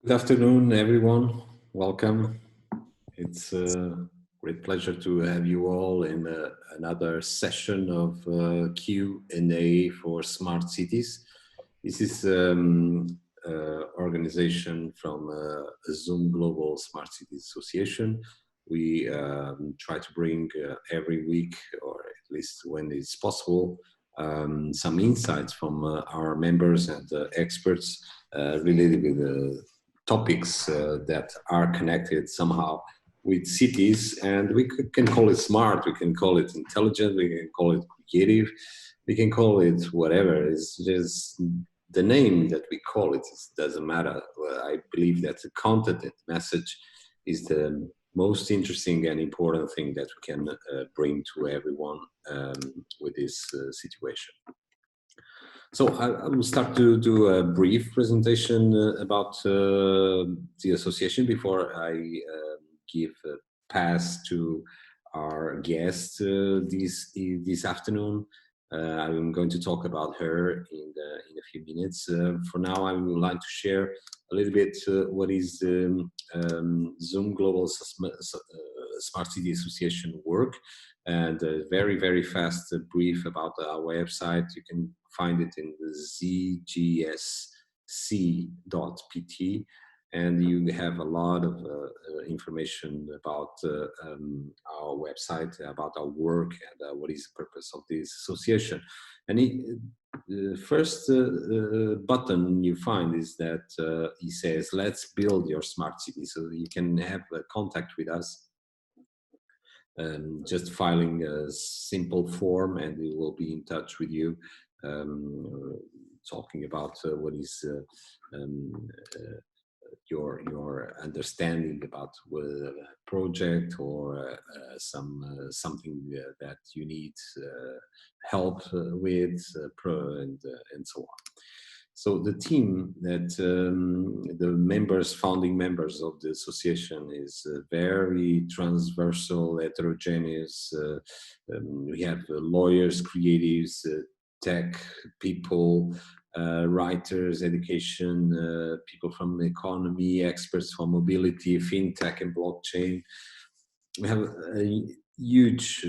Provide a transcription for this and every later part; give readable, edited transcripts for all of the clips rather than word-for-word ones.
Good afternoon, everyone. Welcome. It's a great pleasure to have you all in another session of Q&A for smart cities. This is organization from Zoom Global Smart Cities Association. We try to bring every week, or at least when it's possible, some insights from our members and experts related with the topics that are connected somehow with cities, and we can call it smart, we can call it intelligent, we can call it creative, we can call it whatever. It's just the name that we call it, it doesn't matter. I believe that the content and message is the most interesting and important thing that we can bring to everyone with this situation. So I will start to do a brief presentation about the association before I give a pass to our guest this afternoon. I'm going to talk about her in a few minutes. For now, I would like to share a little bit what is Zoom Global Smart City Association work, and a very, very fast brief about our website. You can find it in zgsc.pt, and you have a lot of information about our website, about our work, and what is the purpose of this association. And the first button you find is that he says, let's build your smart city. So you can have contact with us. Just filing a simple form, and we will be in touch with you, talking about what is your understanding about the project, or something that you need help with, and so on. So the team that the founding members of the association is very transversal, heterogeneous. We have lawyers, creatives, tech people, writers, education, people from economy, experts for mobility, fintech and blockchain. We have a huge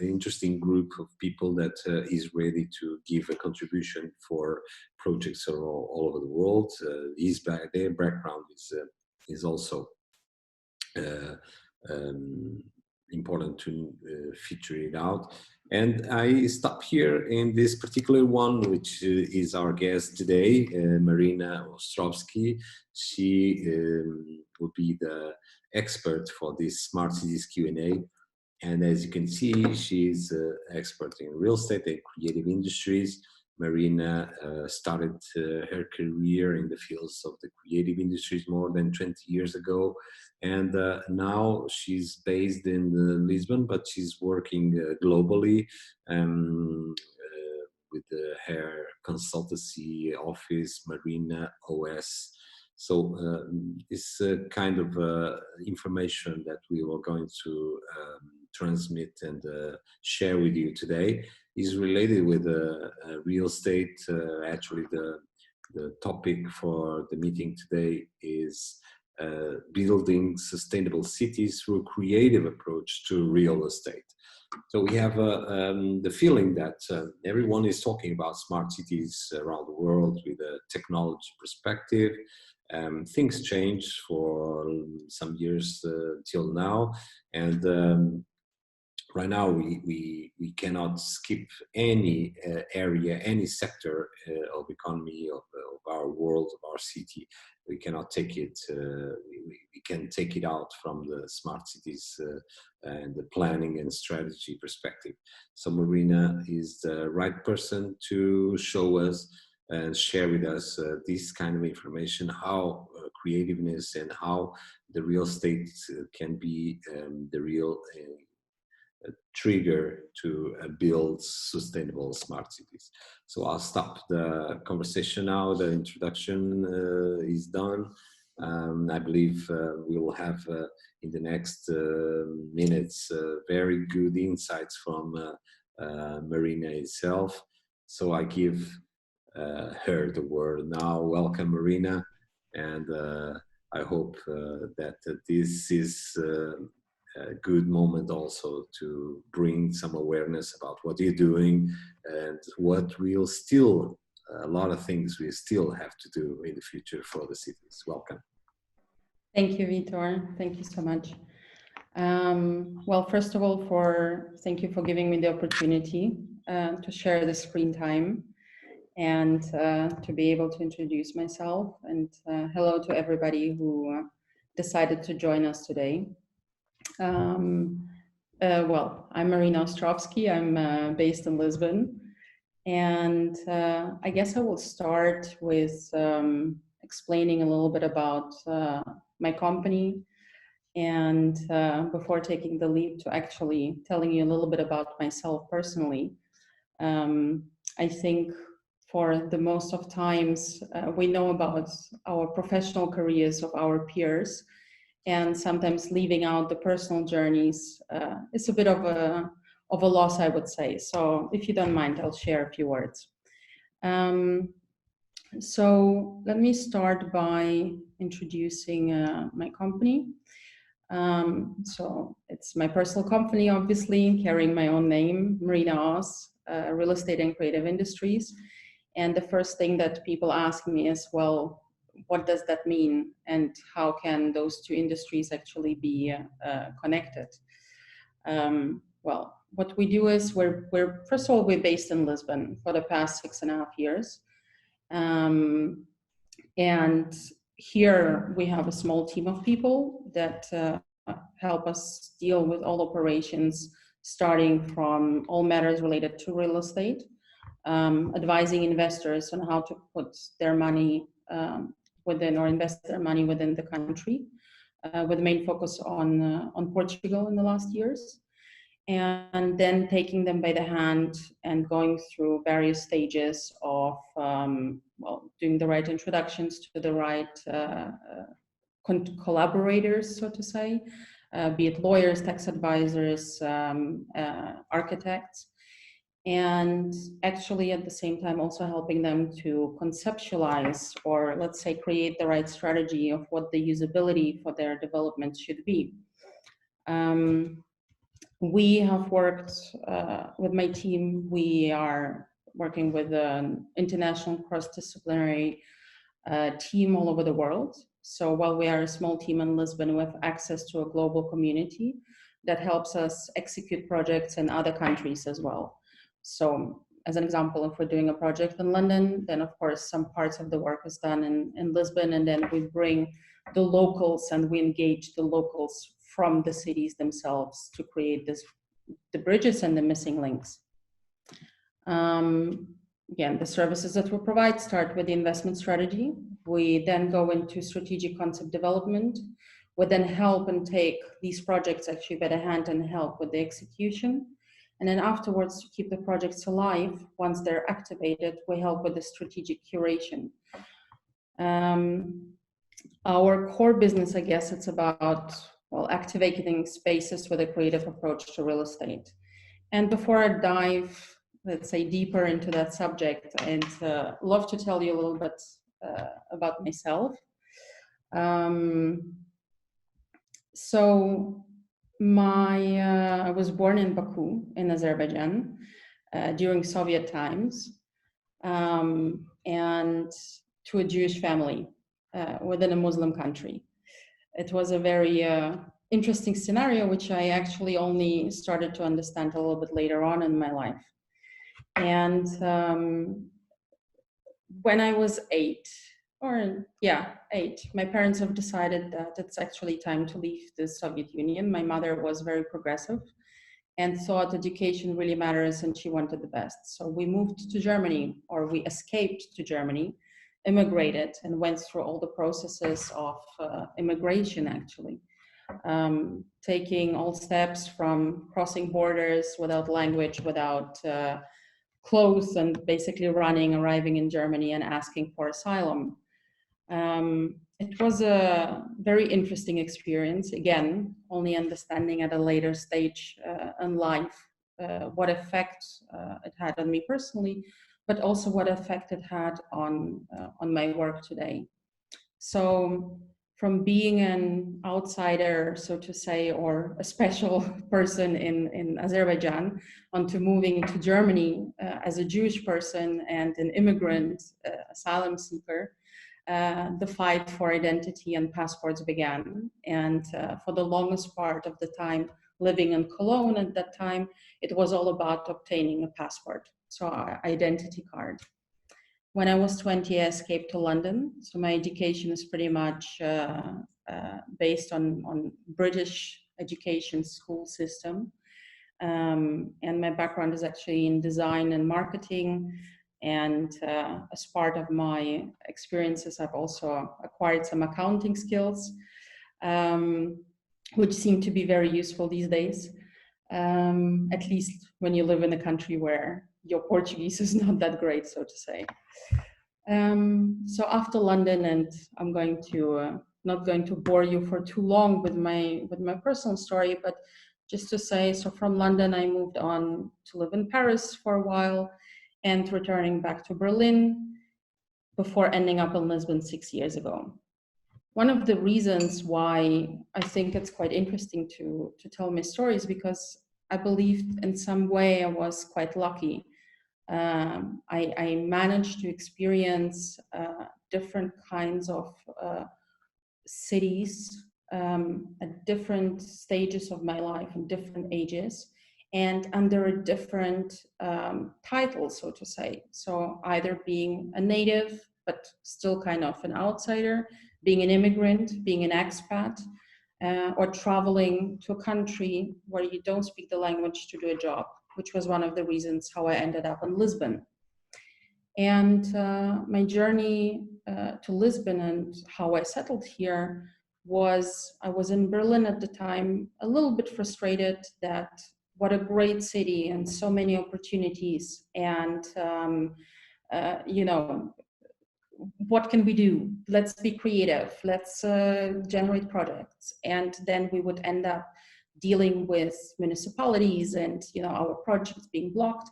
interesting group of people that is ready to give a contribution for projects all over the world. Their background is also important to feature it out. And I stop here in this particular one, which is our guest today, Marina Ostrowski. She will be the expert for this Smart Cities Q&A. And as you can see, she's an expert in real estate and creative industries. Marina started her career in the fields of the creative industries more than 20 years ago. And now she's based in Lisbon, but she's working globally with her consultancy office, Marina Os. So this kind of information that we were going to transmit and share with you today is related with real estate. Actually, the topic for the meeting today is building sustainable cities through a creative approach to real estate. So we have the feeling that everyone is talking about smart cities around the world with a technology perspective. Things change for some years till now, and right now we cannot skip any area, any sector of economy of our world, of our city. We cannot take it, we can take it out from the smart cities and the planning and strategy perspective. So Marina is the right person to show us and share with us this kind of information, how creativeness and how the real estate can be the real trigger to build sustainable smart cities. So I'll stop the conversation now. The introduction is done. I believe we will have in the next minutes very good insights from Marina itself. So I give her the word now. Welcome, Marina, And I hope that this is a good moment also to bring some awareness about what you're doing and what we'll still, a lot of things we still have to do in the future for the cities. Welcome. Thank you, Vitor. Thank you so much. Well, first of all, thank you for giving me the opportunity to share the screen time and to be able to introduce myself. And hello to everybody who decided to join us today. Well, I'm Marina Ostrowski. I'm based in Lisbon. And I guess I will start with explaining a little bit about my company, and before taking the leap to actually telling you a little bit about myself personally. I think for the most of times we know about our professional careers of our peers, and sometimes leaving out the personal journeys is a bit of a loss, I would say. So if you don't mind, I'll share a few words. So let me start by introducing my company. So it's my personal company, obviously, carrying my own name, Marina Os, Real Estate and Creative Industries. And the first thing that people ask me is, well, what does that mean? And how can those two industries actually be connected? Well, what we do is we're first of all, we're based in Lisbon for the past 6.5 years. And here we have a small team of people that help us deal with all operations, starting from all matters related to real estate, advising investors on how to put their money within or invest their money within the country, with the main focus on Portugal in the last years. And then taking them by the hand and going through various stages of well, doing the right introductions to the right collaborators, so to say, be it lawyers, tax advisors, architects, and actually at the same time also helping them to conceptualize, or let's say create the right strategy of what the usability for their development should be. We have worked with my team. We are working with an international cross-disciplinary team all over the world. So while we are a small team in Lisbon, we have access to a global community that helps us execute projects in other countries as well. So as an example, if we're doing a project in London, then of course some parts of the work is done in Lisbon, and then we bring the locals and we engage the locals from the cities themselves to create the bridges and the missing links. Again, the services that we provide start with the investment strategy. We then go into strategic concept development. We then help and take these projects actually by the hand and help with the execution. And then afterwards, to keep the projects alive, once they're activated, we help with the strategic curation. Our core business, I guess, it's about, well, activating spaces with a creative approach to real estate. And before I dive, let's say, deeper into that subject, I'd love to tell you a little bit about myself. So I was born in Baku in Azerbaijan during Soviet times, and to a Jewish family within a Muslim country. It was a very interesting scenario, which I actually only started to understand a little bit later on in my life. And when I was 8, my parents have decided that it's actually time to leave the Soviet Union. My mother was very progressive and thought education really matters, and she wanted the best. So we moved to Germany, or we escaped to Germany, immigrated, and went through all the processes of immigration, actually. Taking all steps from crossing borders without language, without clothes, and basically arriving in Germany and asking for asylum. It was a very interesting experience. Again, only understanding at a later stage in life what effect it had on me personally, but also what effect it had on my work today. So from being an outsider, so to say, or a special person in Azerbaijan, onto moving to Germany as a Jewish person and an immigrant, asylum seeker, the fight for identity and passports began. And for the longest part of the time living in Cologne at that time, it was all about obtaining a passport, so identity card. When I was 20, I escaped to London. So my education is pretty much based on British education school system. And my background is actually in design and marketing. And as part of my experiences, I've also acquired some accounting skills, which seem to be very useful these days, at least when you live in a country where your Portuguese is not that great, so to say. So after London, and I'm going to not going to bore you for too long with my personal story, but just to say, so from London I moved on to live in Paris for a while, and returning back to Berlin before ending up in Lisbon 6 years ago. One of the reasons why I think it's quite interesting to tell my stories, because I believe in some way I was quite lucky. I managed to experience different kinds of cities at different stages of my life and different ages, and under a different title, so to say. So either being a native, but still kind of an outsider, being an immigrant, being an expat, or traveling to a country where you don't speak the language to do a job, which was one of the reasons how I ended up in Lisbon. And my journey to Lisbon and how I settled here was, I was in Berlin at the time, a little bit frustrated that what a great city and so many opportunities, and you know, what can we do? Let's be creative, let's generate projects. And then we would end up dealing with municipalities and, you know, our projects being blocked.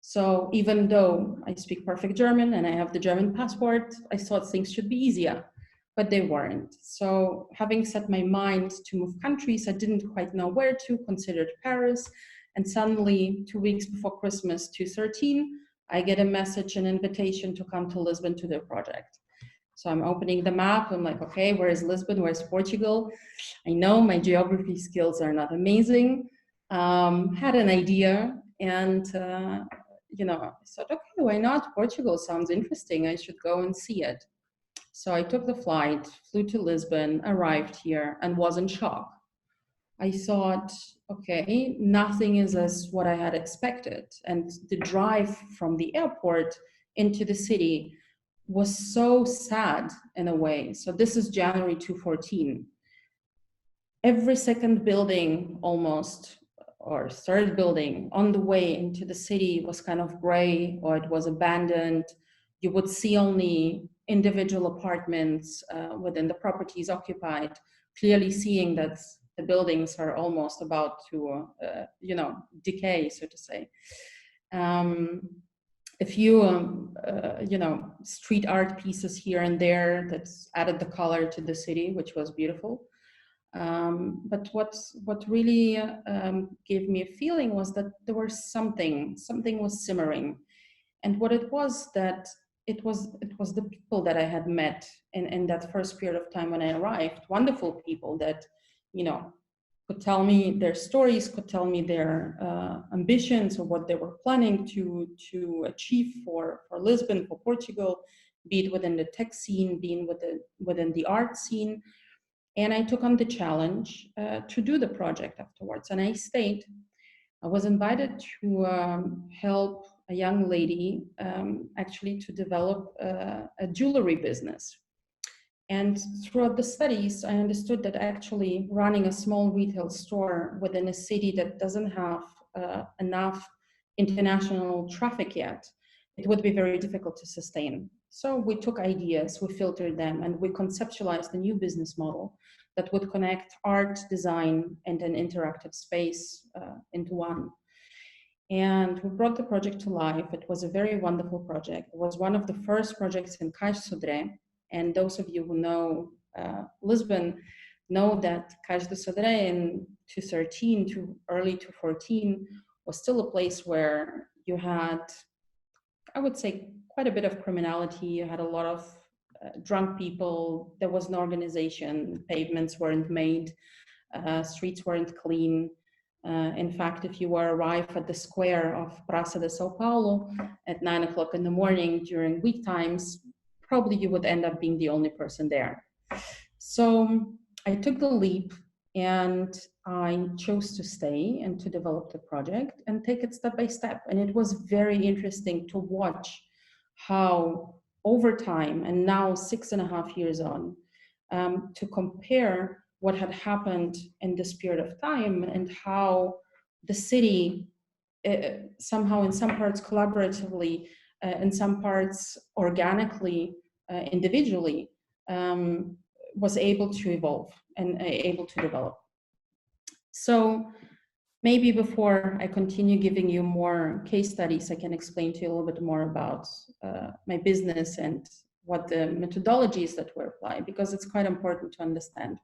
So even though I speak perfect German and I have the German passport, I thought things should be easier, but they weren't. So having set my mind to move countries, I didn't quite know where to, considered Paris. And suddenly 2 weeks before Christmas 2013, I get a message, an invitation to come to Lisbon to their project. So I'm opening the map. I'm like, okay, where is Lisbon? Where's Portugal? I know my geography skills are not amazing. Had an idea, and you know, I thought, okay, why not? Portugal sounds interesting. I should go and see it. So I took the flight, flew to Lisbon, arrived here, and was in shock. I thought, okay, nothing is as what I had expected. And the drive from the airport into the city was so sad in a way. So this is January 2014. Every second building almost, or third building on the way into the city was kind of gray, or it was abandoned. You would see only individual apartments within the properties occupied, clearly seeing that the buildings are almost about to, you know, decay, so to say. A few, you know, street art pieces here and there that's added the color to the city, which was beautiful. But what really gave me a feeling was that there was something was simmering, and what it was that it was the people that I had met in that first period of time when I arrived. Wonderful people that, you know, could tell me their stories, could tell me their ambitions or what they were planning to achieve for Lisbon, for Portugal, be it within the tech scene, being within the art scene. And I took on the challenge to do the project afterwards. And I stayed. I was invited to help a young lady actually to develop a jewelry business. And throughout the studies, I understood that actually running a small retail store within a city that doesn't have enough international traffic yet, it would be very difficult to sustain. So we took ideas, we filtered them, and we conceptualized a new business model that would connect art, design, and an interactive space into one. And we brought the project to life. It was a very wonderful project. It was one of the first projects in Cais Sodré, And those of you who know Lisbon know that Cais do Sodré in 2013 to early 2014 was still a place where you had, I would say, quite a bit of criminality. You had a lot of drunk people. There was no organization. Pavements weren't made. Streets weren't clean. In fact, if you were arrive at the square of Praça de São Paulo at 9 o'clock in the morning during week times, probably you would end up being the only person there. So I took the leap and I chose to stay and to develop the project and take it step by step. And it was very interesting to watch how over time, and now 6.5 years on, to compare what had happened in this period of time and how the city somehow in some parts collaboratively, in some parts organically, individually, was able to evolve and able to develop. So maybe before I continue giving you more case studies, I can explain to you a little bit more about my business and what the methodologies that were applied, because it's quite important to understand.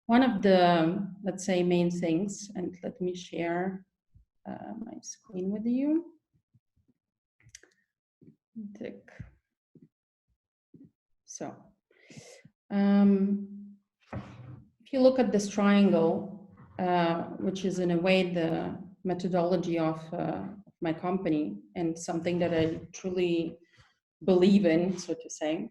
One of the, let's say, main things, and let me share my screen with you. So, if you look at this triangle, which is in a way the methodology of my company and something that I truly believe in, so to say,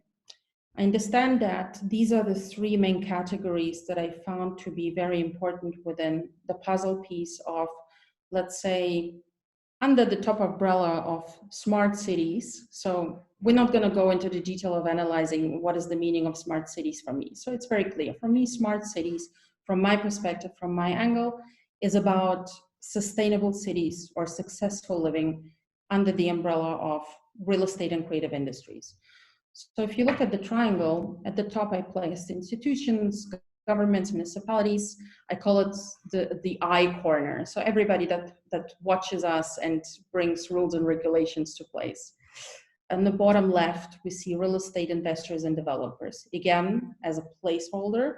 I understand that these are the three main categories that I found to be very important within the puzzle piece of, let's say, under the top umbrella of smart cities. So we're not going to go into the detail of analyzing what is the meaning of smart cities for me. So it's very clear. For me, smart cities, from my perspective, from my angle, is about sustainable cities or successful living under the umbrella of real estate and creative industries. So if you look at the triangle, at the top I placed institutions, governments, municipalities. I call it the I corner. So everybody that watches us and brings rules and regulations to place. On the bottom left, we see real estate investors and developers, again, as a placeholder.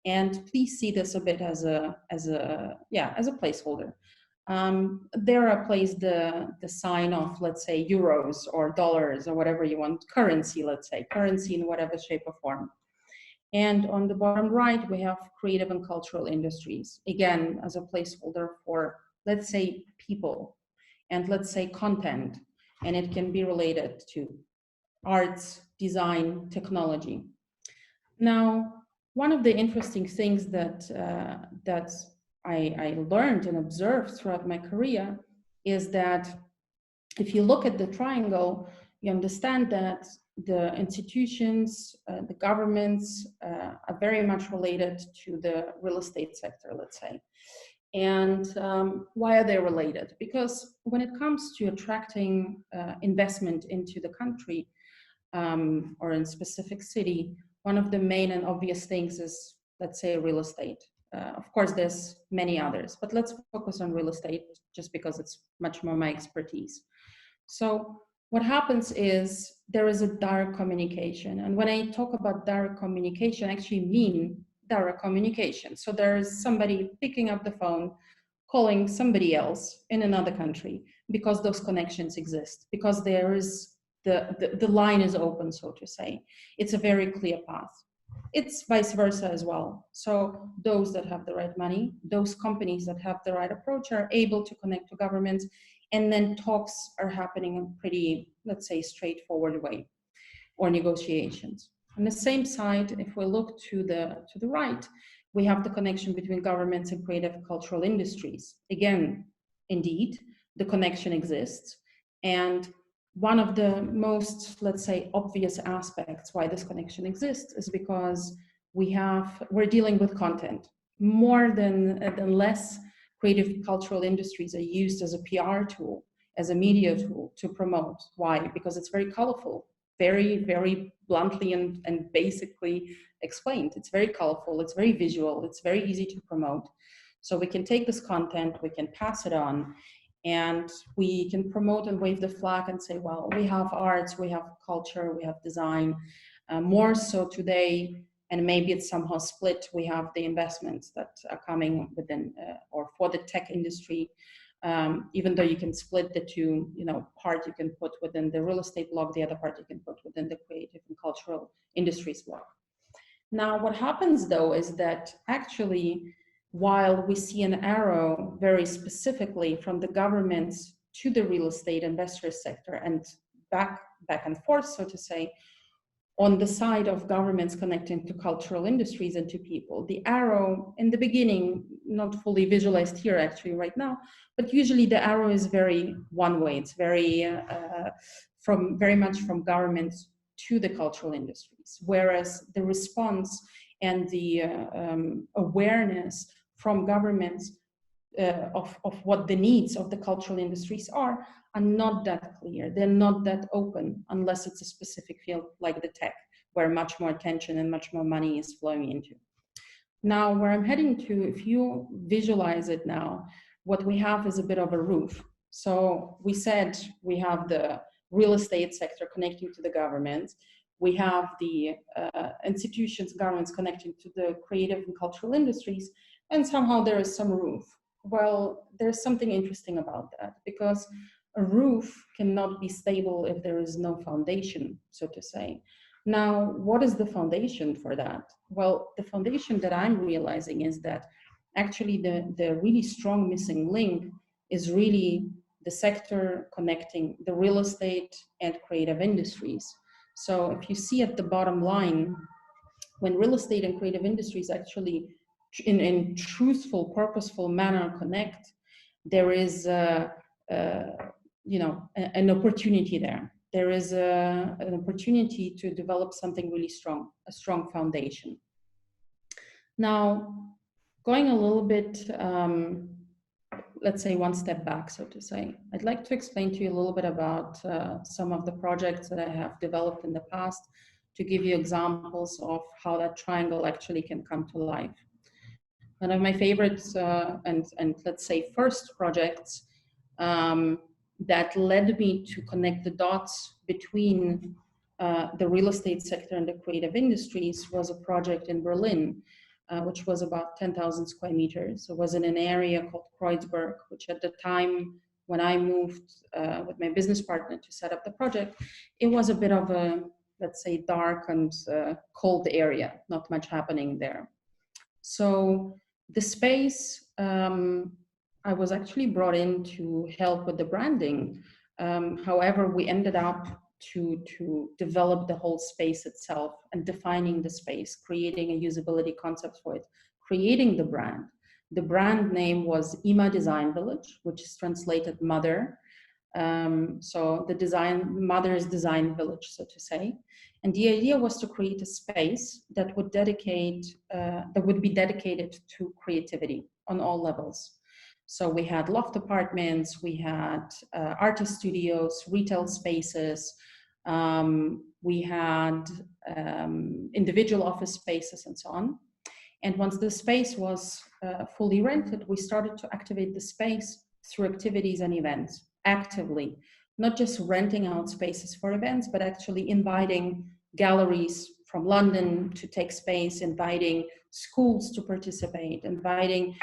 And please see this a bit as a placeholder. There I place the sign of, let's say, euros or dollars or whatever you want, currency, let's say, currency in whatever shape or form. And on the bottom right, we have creative and cultural industries, again, as a placeholder for, let's say, people, and let's say content, and it can be related to arts, design, technology. Now, one of the interesting things that I learned and observed throughout my career is that if you look at the triangle, you understand that the institutions, the governments are very much related to the real estate sector, let's say. And why are they related? Because when it comes to attracting investment into the country or in a specific city, one of the main and obvious things is, let's say, real estate. Of course, there's many others, but let's focus on real estate just because it's much more my expertise. So what happens is there is a direct communication. And when I talk about direct communication, I actually mean direct communication. So there's somebody picking up the phone, calling somebody else in another country because those connections exist, because there is the line is open, so to say. It's a very clear path. It's vice versa as well. So those that have the right money, those companies that have the right approach are able to connect to governments, and then talks are happening in pretty, let's say, straightforward way, or negotiations. On the same side, if we look to the right, we have the connection between governments and creative cultural industries. Again, indeed, the connection exists. And one of the most, let's say, obvious aspects why this connection exists is because we're dealing with content. More than less, creative cultural industries are used as a PR tool, as a media tool to promote. Why? Because it's very colorful, very, very bluntly and basically explained. It's very colorful, it's very visual, it's very easy to promote. So we can take this content, we can pass it on, and we can promote and wave the flag and say, well, we have arts, we have culture, we have design, More so today, and maybe it's somehow split, we have the investments that are coming within or for the tech industry, even though you can split the two, part you can put within the real estate block, the other part you can put within the creative and cultural industries block. Now, what happens though is that actually, while we see an arrow very specifically from the governments to the real estate investor sector and back and forth, so to say, on the side of governments connecting to cultural industries and to people, the arrow in the beginning, not fully visualized here actually right now, but usually the arrow is very one way. It's very very much from governments to the cultural industries, whereas the response and the awareness from governments of what the needs of the cultural industries are not that clear. They're not that open unless it's a specific field like the tech, where much more attention and much more money is flowing into. Now, where I'm heading to, if you visualize it now, what we have is a bit of a roof. So we said we have the real estate sector connecting to the government. We have the institutions, governments connecting to the creative and cultural industries, and somehow there is some roof. Well, there's something interesting about that, because a roof cannot be stable if there is no foundation, so to say. Now, what is the foundation for that? Well, the foundation that I'm realizing is that actually the really strong missing link is really the sector connecting the real estate and creative industries. So if you see at the bottom line, when real estate and creative industries actually in truthful, purposeful manner connect, there is an opportunity there. There is an opportunity to develop something really strong, a strong foundation. Now, going a little bit, let's say one step back, so to say, I'd like to explain to you a little bit about some of the projects that I have developed in the past to give you examples of how that triangle actually can come to life. One of my favorites and let's say first projects that led me to connect the dots between the real estate sector and the creative industries was a project in Berlin, which was about 10,000 square meters. It was in an area called Kreuzberg, which at the time when I moved with my business partner to set up the project, it was a bit of a, let's say, dark and cold area, not much happening there. So the space, I was actually brought in to help with the branding. However, we ended up to develop the whole space itself and defining the space, creating a usability concept for it, creating the brand. The brand name was Ima Design Village, which is translated mother. So the mother's design village, so to say. And the idea was to create a space that would be dedicated to creativity on all levels. So we had loft apartments, we had artist studios, retail spaces, we had individual office spaces and so on. And once the space was fully rented, we started to activate the space through activities and events actively, not just renting out spaces for events, but actually inviting galleries from London to take space, inviting schools to participate, inviting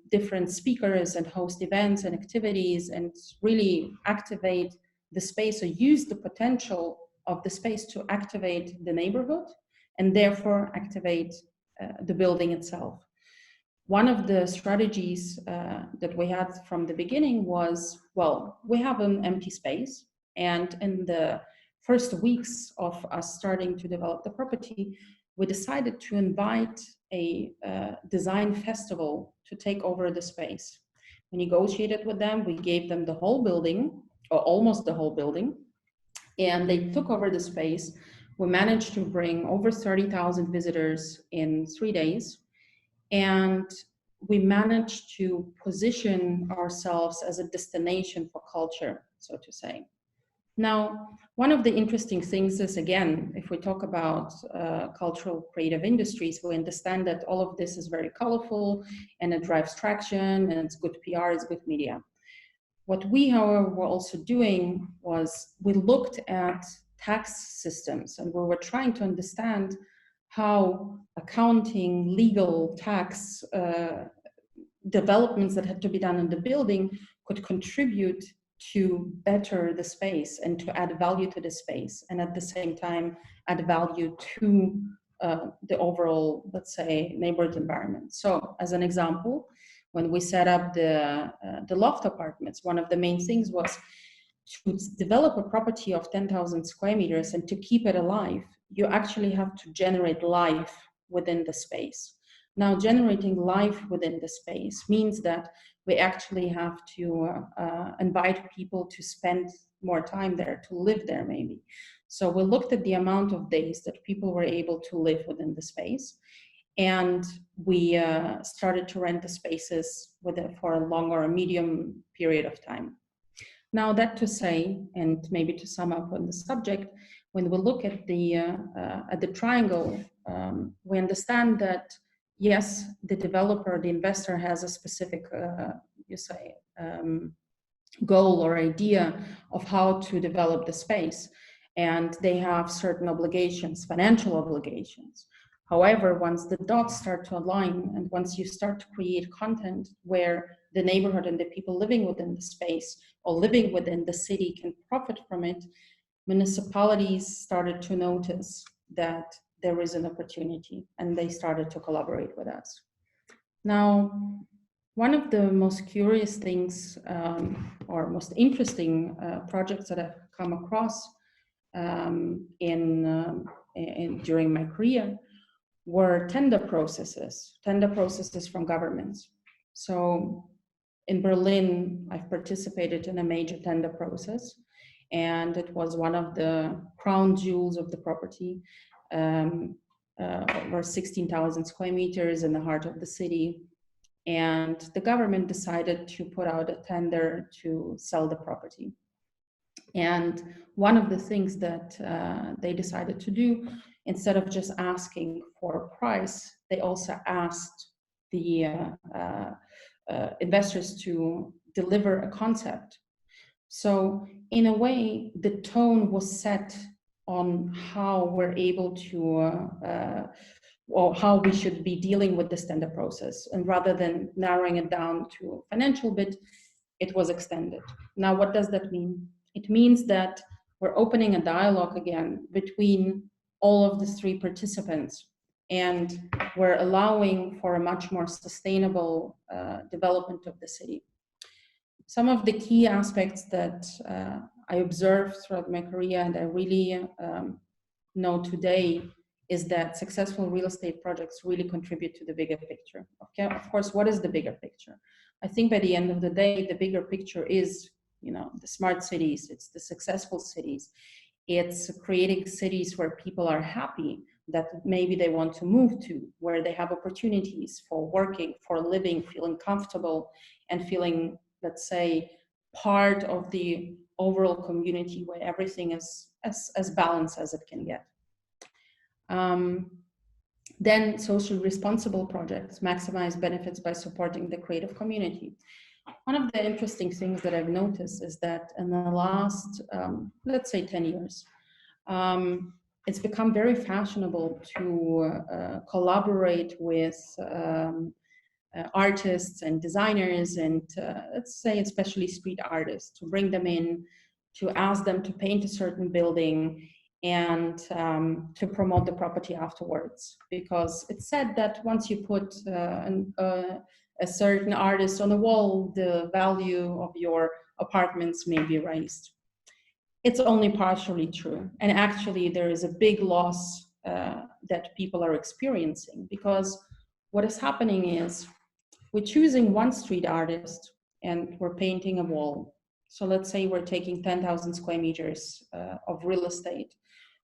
different speakers and host events and activities, and really activate the space, or use the potential of the space to activate the neighborhood and therefore activate the building itself. One of the strategies that we had from the beginning was, well, we have an empty space, and in the first weeks of us starting to develop the property, we decided to invite a design festival to take over the space. We negotiated with them, we gave them the whole building, or almost the whole building, and they took over the space. We managed to bring over 30,000 visitors in 3 days. And we managed to position ourselves as a destination for culture, so to say. Now, one of the interesting things is, again, if we talk about cultural creative industries, we understand that all of this is very colorful and it drives traction and it's good PR, it's good media. What we, however, were also doing was we looked at tax systems, and we were trying to understand how accounting, legal, tax developments that had to be done in the building could contribute to better the space and to add value to the space, and at the same time add value to the overall, let's say, neighborhood environment. So as an example, when we set up the loft apartments, one of the main things was to develop a property of 10,000 square meters, and to keep it alive, you actually have to generate life within the space. Now, generating life within the space means that we actually have to invite people to spend more time there, to live there maybe. So we looked at the amount of days that people were able to live within the space, and we started to rent the spaces for a long or a medium period of time. Now, that to say, and maybe to sum up on the subject, when we look at the triangle, we understand that yes, the developer, the investor has a specific, goal or idea of how to develop the space, and they have certain obligations, financial obligations. However, once the dots start to align, and once you start to create content where the neighborhood and the people living within the space or living within the city can profit from it, municipalities started to notice that there is an opportunity, and they started to collaborate with us. Now, one of the most curious things or most interesting projects that I've come across during my career were tender processes from governments. So in Berlin, I've participated in a major tender process, and it was one of the crown jewels of the property, over 16,000 square meters in the heart of the city. And the government decided to put out a tender to sell the property. And one of the things that they decided to do, instead of just asking for a price, they also asked the investors to deliver a concept. So in a way, the tone was set on how we're able to, or how we should be dealing with this tender process. And rather than narrowing it down to a financial bit, it was extended. Now, what does that mean? It means that we're opening a dialogue again between all of the three participants, and we're allowing for a much more sustainable development of the city. Some of the key aspects that I observed throughout my career, and I really know today, is that successful real estate projects really contribute to the bigger picture. Okay, of course, what is the bigger picture? I think by the end of the day, the bigger picture is, the smart cities, it's the successful cities, it's creating cities where people are happy, that maybe they want to move to, where they have opportunities for working, for living, feeling comfortable, and feeling, let's say, part of the overall community where everything is as balanced as it can get. Then socially responsible projects maximize benefits by supporting the creative community. One of the interesting things that I've noticed is that in the last, let's say 10 years, it's become very fashionable to collaborate with artists and designers, and let's say especially street artists, to bring them in, to ask them to paint a certain building, and to promote the property afterwards. Because it's said that once you put a certain artist on the wall, the value of your apartments may be raised. It's only partially true. And actually there is a big loss that people are experiencing, because what is happening is we're choosing one street artist and we're painting a wall. So let's say we're taking 10,000 square meters of real estate,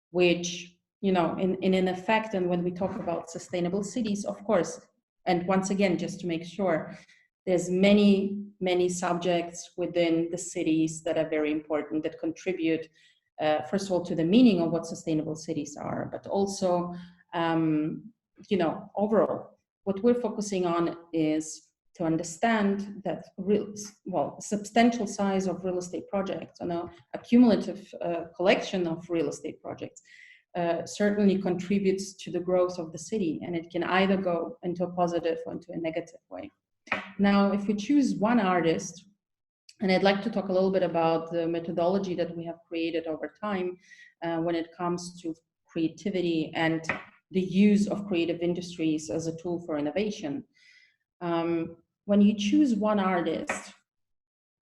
which, in an effect, and when we talk about sustainable cities, of course, and once again, just to make sure, there's many, many subjects within the cities that are very important, that contribute, first of all, to the meaning of what sustainable cities are, but also, overall, what we're focusing on is to understand that substantial size of real estate projects and a cumulative collection of real estate projects certainly contributes to the growth of the city, and it can either go into a positive or into a negative way. Now, if we choose one artist, and I'd like to talk a little bit about the methodology that we have created over time when it comes to creativity and the use of creative industries as a tool for innovation. When you choose one artist,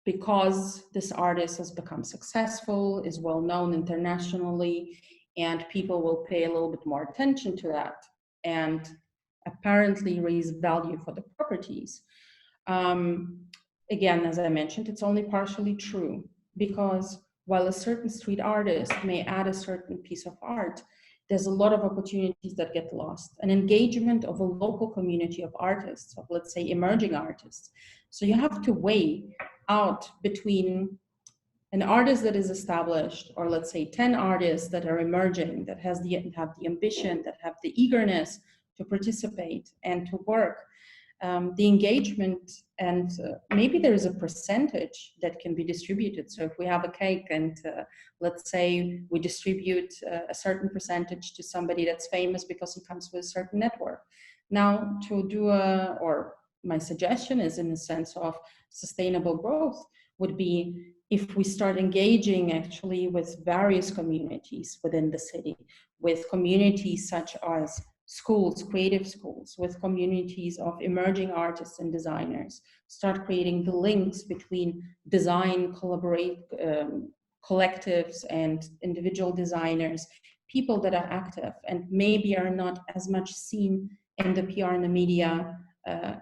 because this artist has become successful, is well known internationally, and people will pay a little bit more attention to that and apparently raise value for the properties. Again, as I mentioned, it's only partially true, because while a certain street artist may add a certain piece of art, there's a lot of opportunities that get lost. An engagement of a local community of artists, of let's say emerging artists. So you have to weigh out between an artist that is established, or let's say 10 artists that are emerging, that have the ambition, that have the eagerness to participate and to work. The engagement, and maybe there is a percentage that can be distributed. So if we have a cake and let's say we distribute a certain percentage to somebody that's famous because he comes with a certain network. Now, to do or my suggestion is in the sense of sustainable growth would be if we start engaging actually with various communities within the city, with communities such as schools, creative schools, with communities of emerging artists and designers, start creating the links between design, collectives and individual designers, people that are active and maybe are not as much seen in the PR and the media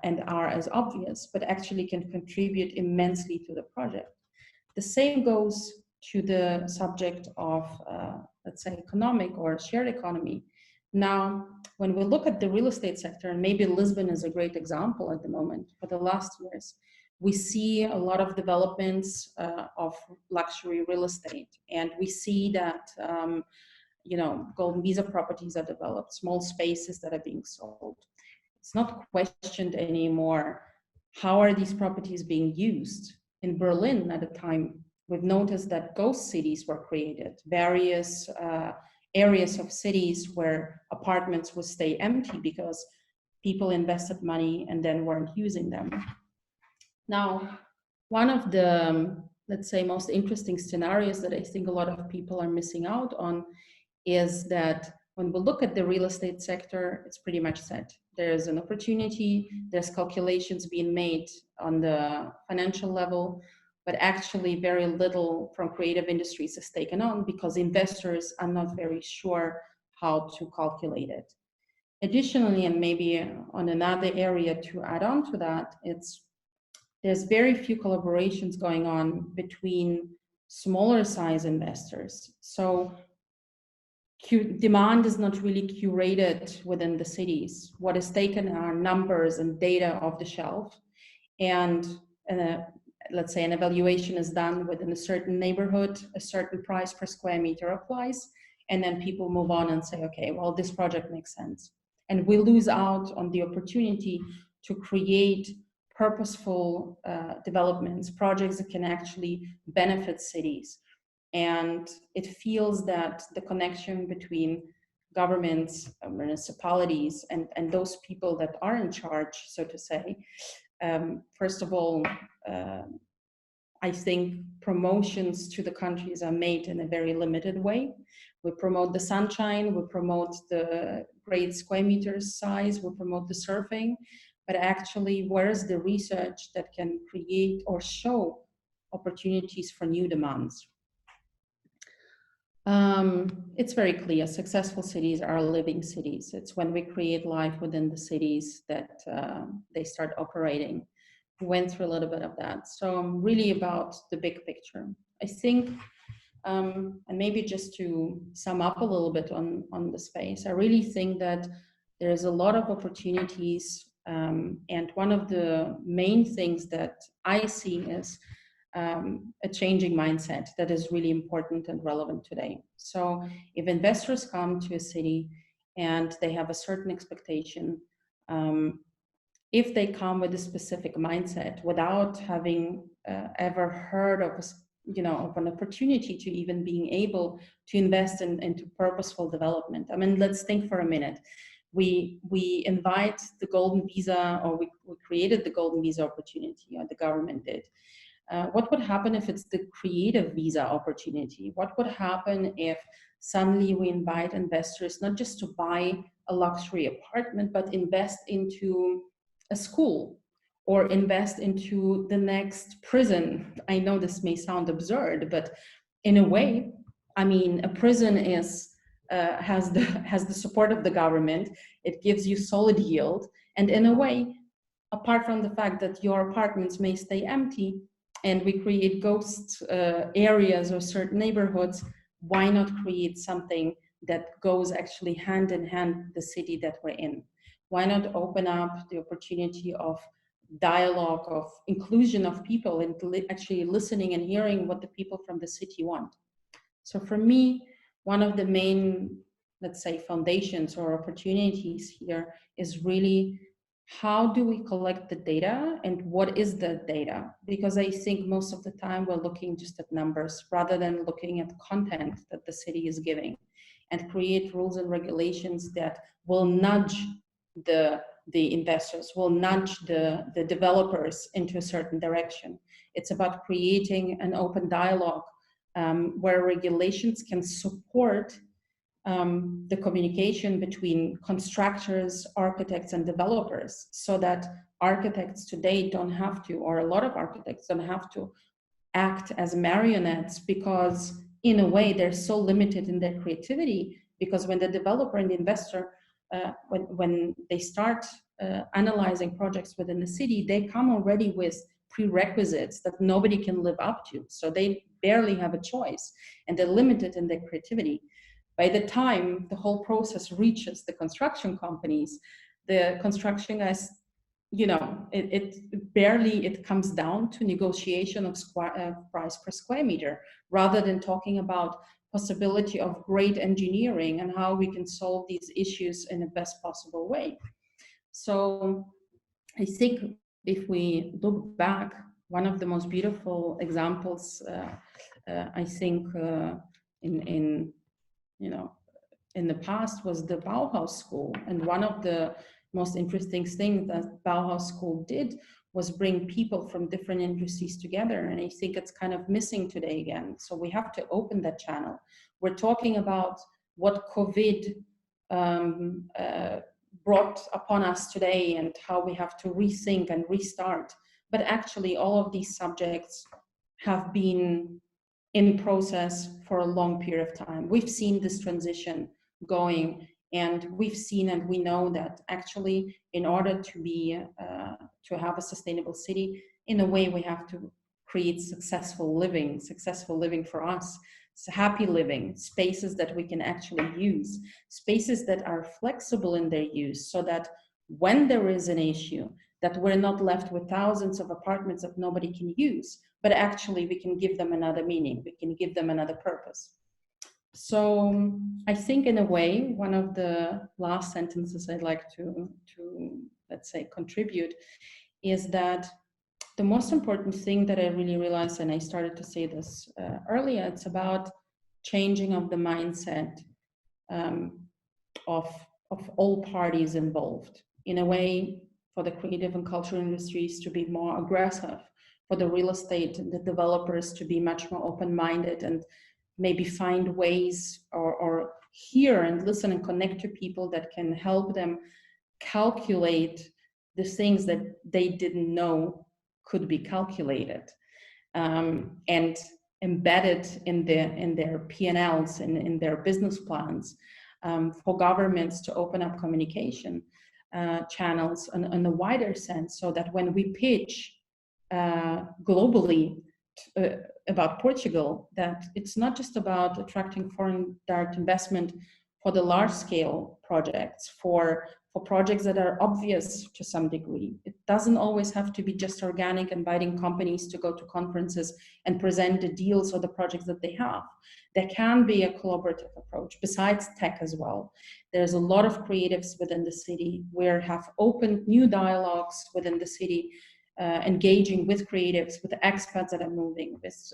and are as obvious, but actually can contribute immensely to the project. The same goes to the subject of, let's say, economic or shared economy. Now, when we look at the real estate sector, and maybe Lisbon is a great example at the moment, for the last years, we see a lot of developments of luxury real estate. And we see that, golden visa properties are developed, small spaces that are being sold. It's not questioned anymore, how are these properties being used? In Berlin at the time, we've noticed that ghost cities were created, various areas of cities where apartments would stay empty because people invested money and then weren't using them. Now, one of the, let's say, most interesting scenarios that I think a lot of people are missing out on is that when we look at the real estate sector, it's pretty much set. There's an opportunity, there's calculations being made on the financial level, but actually very little from creative industries is taken on because investors are not very sure how to calculate it. Additionally, and maybe on another area to add on to that, there's very few collaborations going on between smaller size investors. So demand is not really curated within the cities. What is taken are numbers and data off the shelf, and let's say an evaluation is done within a certain neighborhood, a certain price per square meter applies, and then people move on and say, okay, well, this project makes sense. And we lose out on the opportunity to create purposeful developments, projects that can actually benefit cities. And it feels that the connection between governments, municipalities, and those people that are in charge, so to say, first of all, I think promotions to the countries are made in a very limited way. We promote the sunshine, we promote the great square meters size, we promote the surfing, but actually, where's the research that can create or show opportunities for new demands? It's very clear, successful cities are living cities. It's when we create life within the cities that they start operating. We went through a little bit of that. So really about the big picture. I think, and maybe just to sum up a little bit on the space, I really think that there's a lot of opportunities. And one of the main things that I see is a changing mindset that is really important and relevant today. So if investors come to a city and they have a certain expectation, if they come with a specific mindset without having ever heard of of an opportunity to even being able to invest into purposeful development. I mean, let's think for a minute. We invite the golden visa, or we created the golden visa opportunity, or the government did. What would happen if it's the creative visa opportunity? What would happen if suddenly we invite investors not just to buy a luxury apartment, but invest into a school or invest into the next prison? I know this may sound absurd, but in a way, I mean, a prison has the support of the government. It gives you solid yield, and in a way, apart from the fact that your apartments may stay empty, and we create ghost areas or certain neighborhoods, why not create something that goes actually hand in hand the city that we're in? Why not open up the opportunity of dialogue, of inclusion of people, and actually listening and hearing what the people from the city want? So for me, one of the main, let's say, foundations or opportunities here is really, how do we collect the data and what is the data? Because I think most of the time we're looking just at numbers rather than looking at content that the city is giving, and create rules and regulations that will nudge the investors, will nudge the developers into a certain direction. It's about creating an open dialogue where regulations can support the communication between constructors, architects, and developers, so that architects today don't have to, or a lot of architects don't have to, act as marionettes, because in a way they're so limited in their creativity. Because when the developer and the investor, when they start analyzing projects within the city, they come already with prerequisites that nobody can live up to. So they barely have a choice, and they're limited in their creativity. By the time the whole process reaches the construction companies, the construction guys, it barely comes down to negotiation of price per square meter, rather than talking about possibility of great engineering and how we can solve these issues in the best possible way. So I think if we look back, one of the most beautiful examples, I think in the past was the Bauhaus School. And one of the most interesting things that Bauhaus School did was bring people from different industries together. And I think it's kind of missing today again. So we have to open that channel. We're talking about what COVID brought upon us today and how we have to rethink and restart. But actually, all of these subjects have been in process for a long period of time. We've seen this transition going, and we've seen and we know that actually, in order to have a sustainable city, in a way we have to create successful living for us, happy living, spaces that we can actually use, spaces that are flexible in their use, so that when there is an issue, that we're not left with thousands of apartments that nobody can use, but actually we can give them another meaning, we can give them another purpose. So I think in a way, one of the last sentences I'd like to let's say, contribute is that the most important thing that I really realized, and I started to say this earlier, it's about changing of the mindset of all parties involved. In a way, for the creative and cultural industries to be more aggressive, for the real estate and the developers to be much more open-minded and maybe find ways or hear and listen and connect to people that can help them calculate the things that they didn't know could be calculated, and embedded in their P&Ls and in their business plans, for governments to open up communication channels in a wider sense, so that when we pitch globally about Portugal, that it's not just about attracting foreign direct investment for the large scale projects, for for projects that are obvious to some degree. It doesn't always have to be just organic, inviting companies to go to conferences and present the deals or the projects that they have. There can be a collaborative approach besides tech as well. There's a lot of creatives within the city. We have opened new dialogues within the city, engaging with creatives, with expats that are moving, with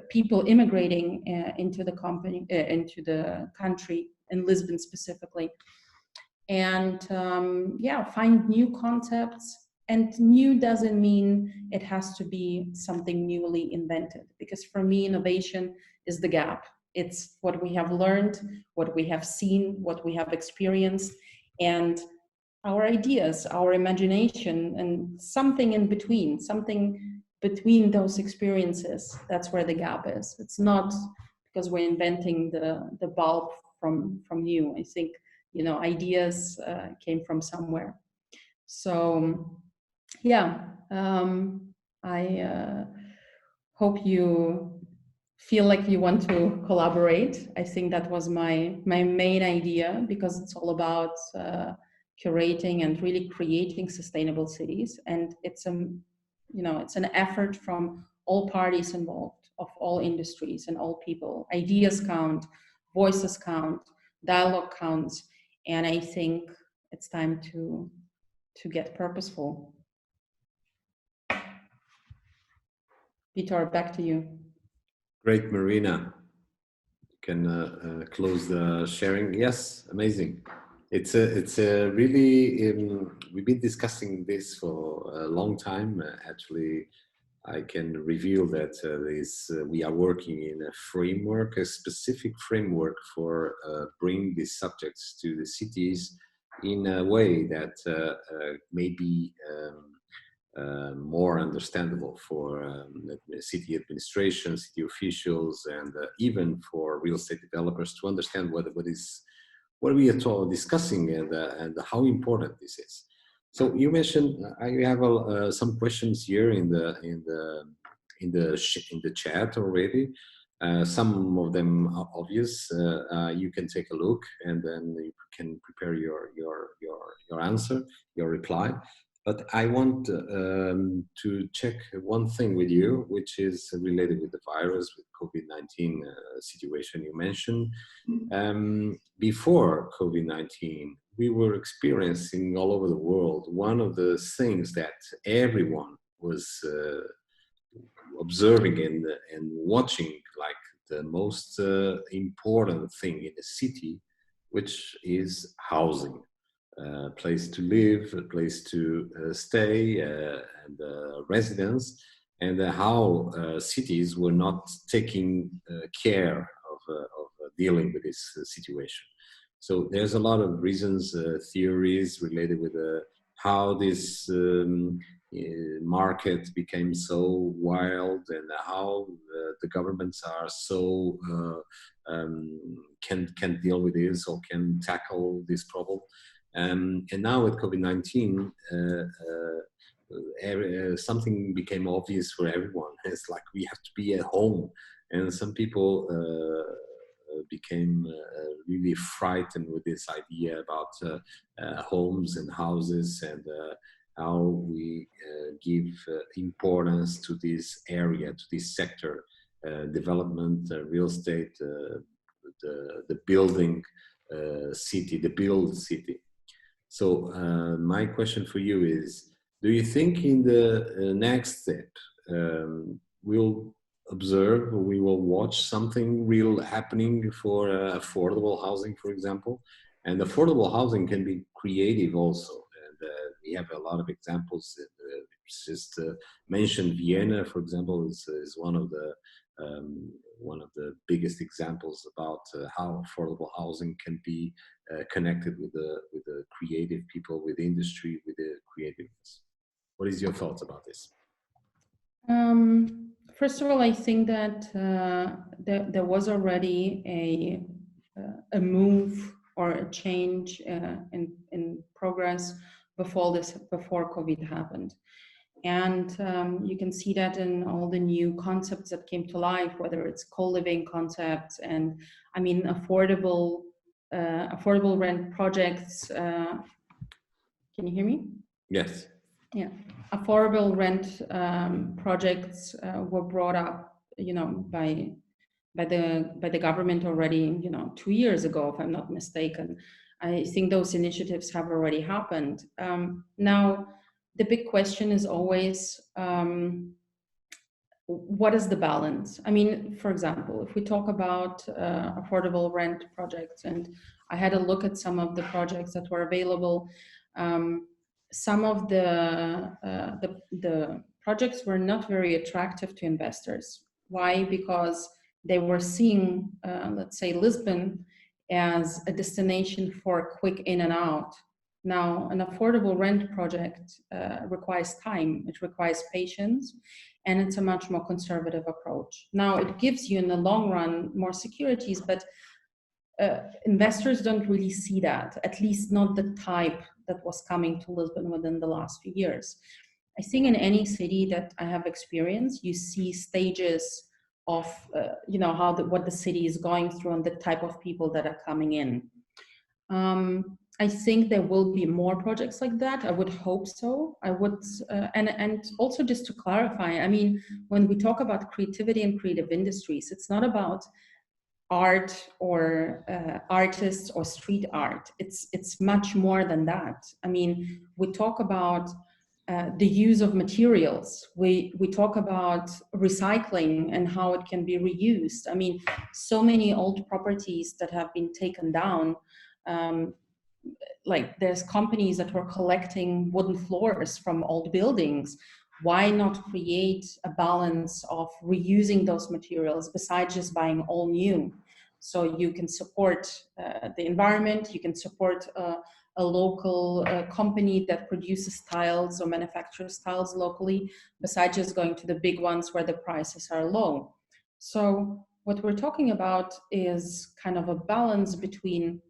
people immigrating into the country, in Lisbon specifically. And find new concepts. And new doesn't mean it has to be something newly invented, because for me, innovation is the gap. It's what we have learned, what we have seen, what we have experienced, and our ideas, our imagination, and something in between, something between those experiences. That's where the gap is. It's not because we're inventing the bulb from new. I think, ideas came from somewhere. So I hope you feel like you want to collaborate. I think that was my main idea, because it's all about curating and really creating sustainable cities. And it's an effort from all parties involved, of all industries and all people. Ideas count, voices count, dialogue counts. And I think it's time to get purposeful. Vitor, back to you. Great, Marina. You can close the sharing. Yes, amazing. It's a really, we've been discussing this for a long time. Actually, I can reveal that we are working in a framework, a specific framework for bringing these subjects to the cities in a way that may be more understandable for city administration, city officials, and even for real estate developers to understand what we are discussing and how important this is. So you mentioned I have some questions here in the chat already. Some of them are obvious. You can take a look and then you can prepare your answer, your reply. But I want to check one thing with you, which is related with the virus, with COVID-19 situation you mentioned. Before COVID-19, we were experiencing all over the world one of the things that everyone was observing and watching, like the most important thing in a city, which is housing. A place to live, a place to stay, and residence, and how cities were not taking care of dealing with this situation. So there's a lot of reasons, theories related with how this market became so wild, and how the governments are so can deal with this or can tackle this problem. And now with COVID-19, something became obvious for everyone. It's like we have to be at home, and some people became really frightened with this idea about homes and houses, and how we give importance to this area, to this sector, development, real estate, the building city, the build city. So my question for you is, do you think in the next step we'll observe, we will watch something real happening for affordable housing, for example? And affordable housing can be creative also. And we have a lot of examples. Just mentioned Vienna, for example, is one of the biggest examples about how affordable housing can be connected with the creative people, with industry, with the creativeness. What is your thoughts about this? First of all, I think that there was already a move or a change in progress before COVID happened. And you can see that in all the new concepts that came to life, whether it's co-living concepts and, I mean, affordable rent projects Can you hear me? Yes. Yeah, affordable rent projects were brought up, by the government already, 2 years ago, if I'm not mistaken. I think those initiatives have already happened. Now, the big question is always, what is the balance? I mean, for example, if we talk about affordable rent projects, and I had a look at some of the projects that were available, some of the projects were not very attractive to investors. Why? Because they were seeing, let's say, Lisbon as a destination for a quick in and out. Now, an affordable rent project requires time, it requires patience, and it's a much more conservative approach. Now, it gives you in the long run more securities, but investors don't really see that, at least not the type that was coming to Lisbon within the last few years. I think in any city that I have experienced, you see stages of, what the city is going through and the type of people that are coming in. I think there will be more projects like that. I would hope so. I would, and also just to clarify, I mean, when we talk about creativity and creative industries, it's not about art or artists or street art. It's much more than that. I mean, we talk about the use of materials. We talk about recycling and how it can be reused. I mean, so many old properties that have been taken down. Like there's companies that were collecting wooden floors from old buildings. Why not create a balance of reusing those materials besides just buying all new? So you can support the environment, you can support a local company that produces tiles or manufactures tiles locally, besides just going to the big ones where the prices are low. So what we're talking about is kind of a balance between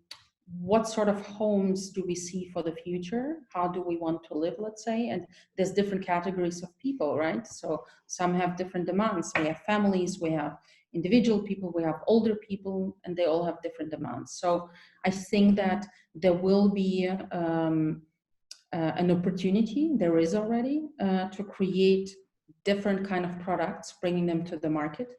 what sort of homes do we see for the future? How do we want to live, let's say? And there's different categories of people, right? So some have different demands. We have families, we have individual people, we have older people, and they all have different demands. So I think that there will be an opportunity, there is already, to create different kind of products, bringing them to the market.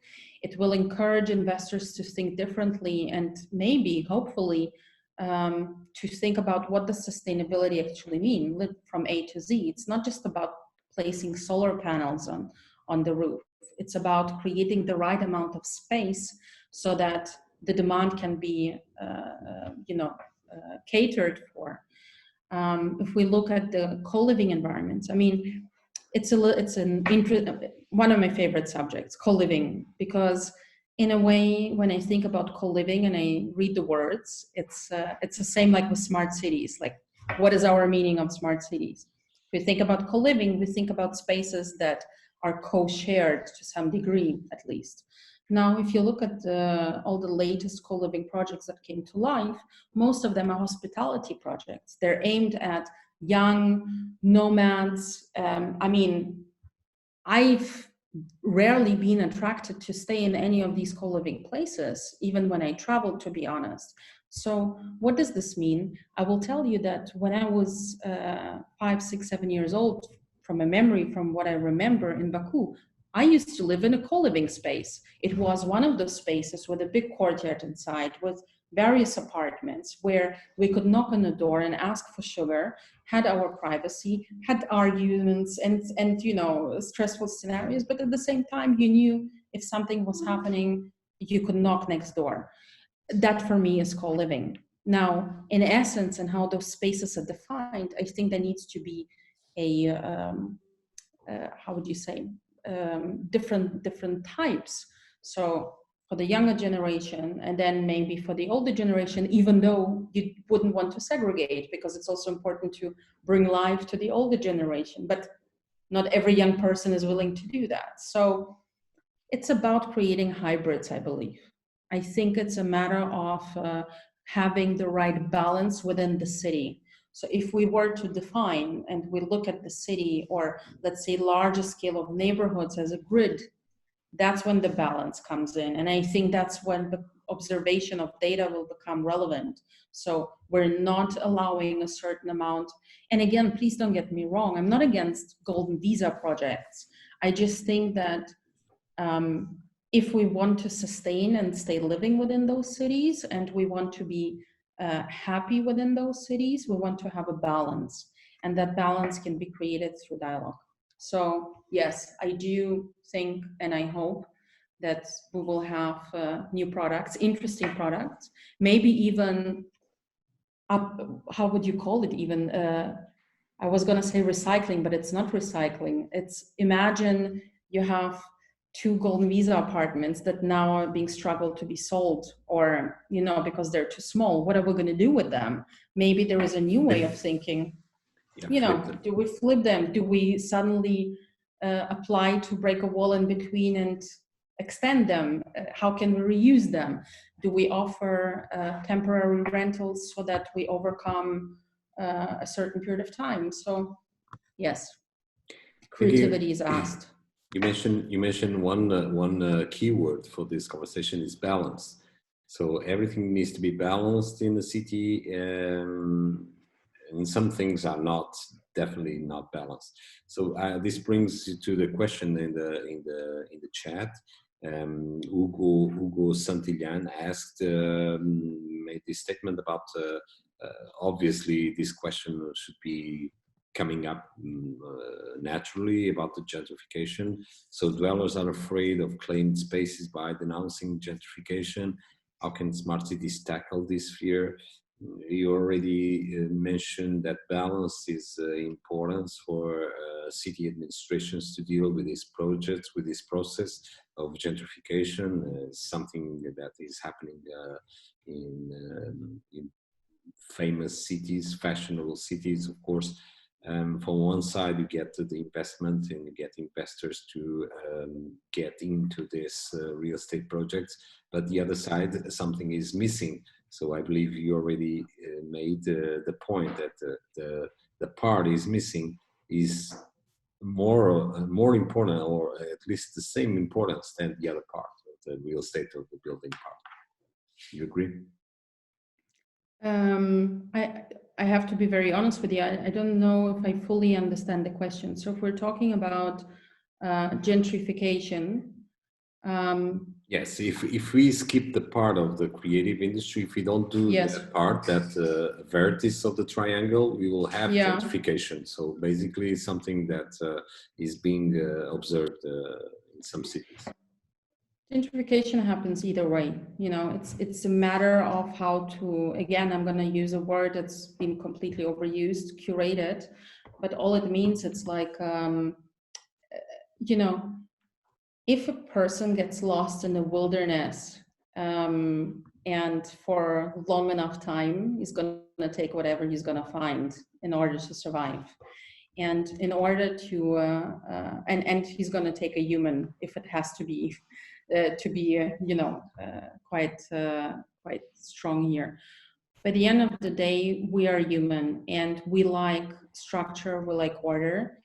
It will encourage investors to think differently and maybe, hopefully, to think about what does sustainability actually mean from A to Z. It's not just about placing solar panels on the roof. It's about creating the right amount of space so that the demand can be, catered for. If we look at the co-living environments, I mean, it's one of my favorite subjects, co-living, because in a way, when I think about co-living and I read the words, it's the same like with smart cities. Like, what is our meaning of smart cities? If we think about co-living, we think about spaces that are co-shared to some degree, at least. Now, if you look at all the latest co-living projects that came to life, most of them are hospitality projects. They're aimed at young nomads. I mean, I've rarely been attracted to stay in any of these co-living places, even when I traveled, to be honest. So what does this mean? I will tell you that when I was 5, 6, 7 years old, from a memory, from what I remember in Baku, I used to live in a co-living space. It was one of those spaces with a big courtyard inside with various apartments where we could knock on the door and ask for sugar, had our privacy, had arguments and stressful scenarios, but at the same time you knew if something was happening, you could knock next door. That for me is co-living. Now, in essence, and how those spaces are defined, I think there needs to be a how would you say, different types. So for the younger generation, and then maybe for the older generation, even though you wouldn't want to segregate, because it's also important to bring life to the older generation, but not every young person is willing to do that. So it's about creating hybrids, I believe. I think it's a matter of having the right balance within the city. So if we were to define and we look at the city, or let's say larger scale of neighborhoods as a grid, that's when the balance comes in. And I think that's when observation of data will become relevant. So we're not allowing a certain amount. And again, please don't get me wrong, I'm not against golden visa projects. I just think that if we want to sustain and stay living within those cities, and we want to be happy within those cities, we want to have a balance, and that balance can be created through dialogue. So yes, I do think and I hope that we will have new products, interesting products, maybe even up, how would you call it even? I was going to say recycling, but it's not recycling. It's, imagine you have 2 golden visa apartments that now are being struggled to be sold, or, you know, because they're too small. What are we going to do with them? Maybe there is a new way of thinking. You know, do we flip them? Do we suddenly apply to break a wall in between and extend them? How can we reuse them? Do we offer temporary rentals so that we overcome a certain period of time? So yes, creativity is asked. You mentioned one keyword for this conversation is balance. So everything needs to be balanced in the city, and some things are definitely not balanced. So this brings you to the question in the chat. Hugo Santillan asked, made this statement about obviously this question should be coming up naturally about the gentrification. So dwellers are afraid of claimed spaces by denouncing gentrification. How can smart cities tackle this fear? You already mentioned that balance is important for city administrations to deal with these projects, with this process of gentrification. Something that is happening in famous cities, fashionable cities, of course. From one side, you get the investment and you get investors to get into this real estate projects, but the other side, something is missing. So I believe you already made the point that the part is missing is more important, or at least the same importance than the other part, the real estate of the building part. You agree? I have to be very honest with you. I don't know if I fully understand the question. So if we're talking about gentrification, yes, if we skip the part of the creative industry, if we don't do that part, that vertex of the triangle, we will have gentrification. So basically something that is being observed in some cities. Gentrification happens either way. You know, it's a matter of how to, again, I'm going to use a word that's been completely overused, curated, but all it means, it's like, you know, if a person gets lost in the wilderness and for long enough time, he's going to take whatever he's going to find in order to survive. And in order to, and he's going to take a human if it has to be, you know, quite strong here. By the end of the day, we are human, and we like structure, we like order,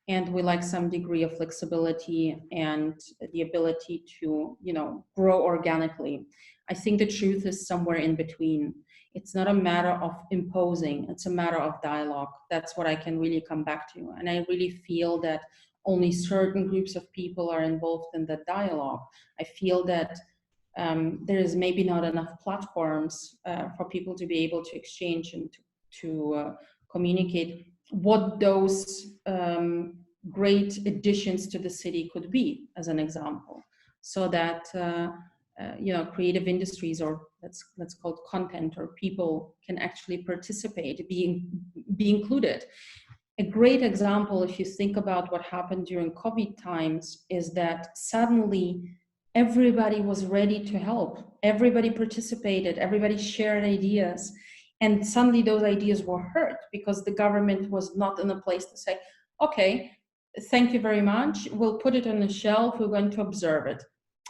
and we like some degree of flexibility and the ability to, you know, grow organically. I think the truth is somewhere in between. It's not a matter of imposing, it's a matter of dialogue. That's what I can really come back to. And I really feel that only certain groups of people are involved in that dialogue. I feel that there is maybe not enough platforms for people to be able to exchange and to communicate what those great additions to the city could be, as an example, so that you know, creative industries, or let's call it content, or people can actually participate, be included. A great example, if you think about what happened during COVID times, is that suddenly everybody was ready to help. Everybody participated, everybody shared ideas. And suddenly those ideas were heard because the government was not in a place to say, okay, thank you very much. We'll put it on the shelf. We're going to observe it.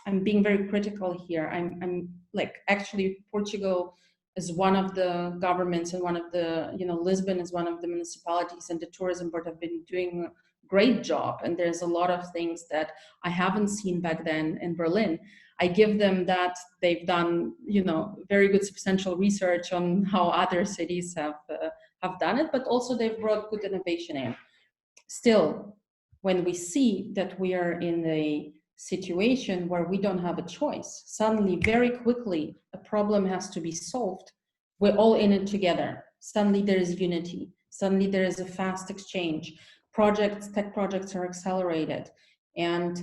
I'm being very critical here. I'm like, actually, Portugal is one of the governments, and one of the, you know, Lisbon is one of the municipalities, and the tourism board have been doing a great job. And there's a lot of things that I haven't seen back then in Berlin. I give them that. They've done, very good substantial research on how other cities have done it, but also they've brought good innovation in. Still, when we see that we are in a situation where we don't have a choice, suddenly, very quickly, a problem has to be solved. We're all in it together. Suddenly there is unity. Suddenly there is a fast exchange. Tech projects are accelerated, and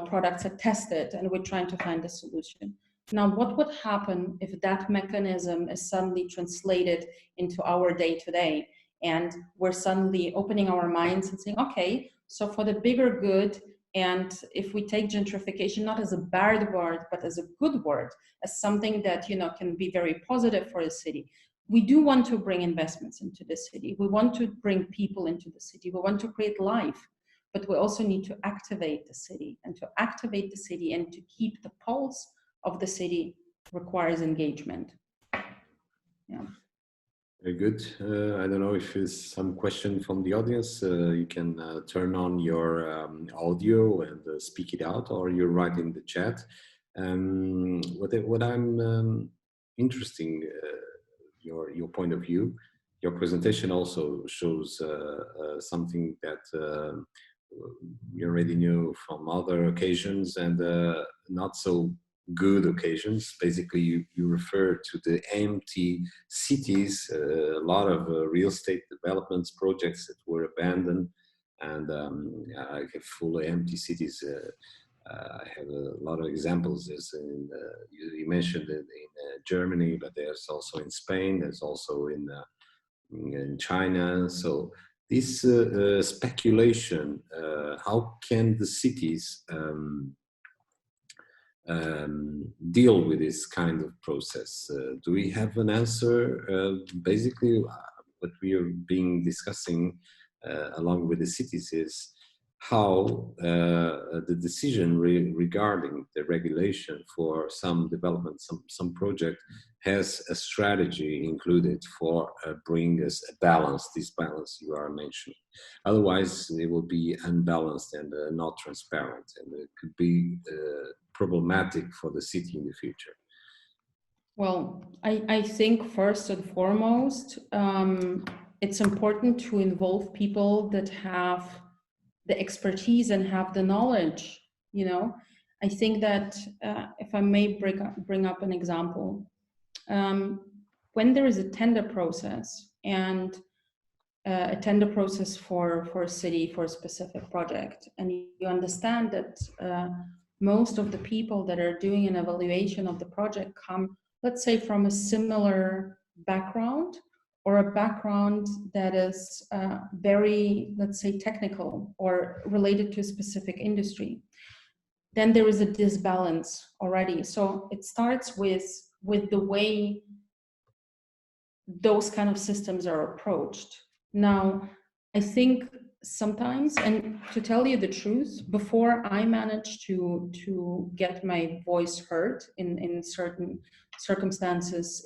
products are tested, and we're trying to find a solution. Now, what would happen if that mechanism is suddenly translated into our day-to-day, and we're suddenly opening our minds and saying, okay, so for the bigger good, and if we take gentrification not as a bad word, but as a good word, as something that can be very positive for a city, we do want to bring investments into the city. We want to bring people into the city. We want to create life, but we also need to activate the city. And to activate the city and to keep the pulse of the city requires engagement. Yeah. Very good. I don't know if there's some question from the audience. You can turn on your audio and speak it out, or you write in the chat. What I'm interesting, your point of view. Your presentation also shows something that you already knew from other occasions and not so good occasions. Basically, you refer to the empty cities, a lot of real estate developments projects that were abandoned, and I have full empty cities. I have a lot of examples. There's you mentioned it in Germany, but there's also in Spain. There's also in China. So this speculation, how can the cities deal with this kind of process? Do we have an answer? Basically, what we are discussing along with the cities is how the decision regarding the regulation for some development, some project, has a strategy included for bring us a balance, this balance you are mentioning. Otherwise, it will be unbalanced and not transparent, and it could be problematic for the city in the future. Well, I think first and foremost, it's important to involve people that have the expertise and have the knowledge. I think that if I may bring up an example, when there is a tender process and a tender process for a city, for a specific project, and you understand that most of the people that are doing an evaluation of the project come, let's say, from a similar background, or a background that is very, let's say, technical or related to a specific industry, then there is a disbalance already. So it starts with the way those kind of systems are approached. Now, I think sometimes, and to tell you the truth, before I managed to get my voice heard in certain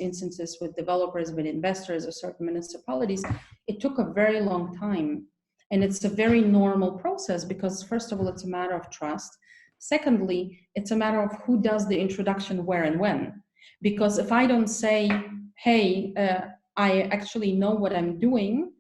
instances with developers, with investors, or certain municipalities, it took a very long time. And it's a very normal process because, first of all, it's a matter of trust. Secondly, it's a matter of who does the introduction where and when. Because if I don't say, hey, I actually know what I'm doing,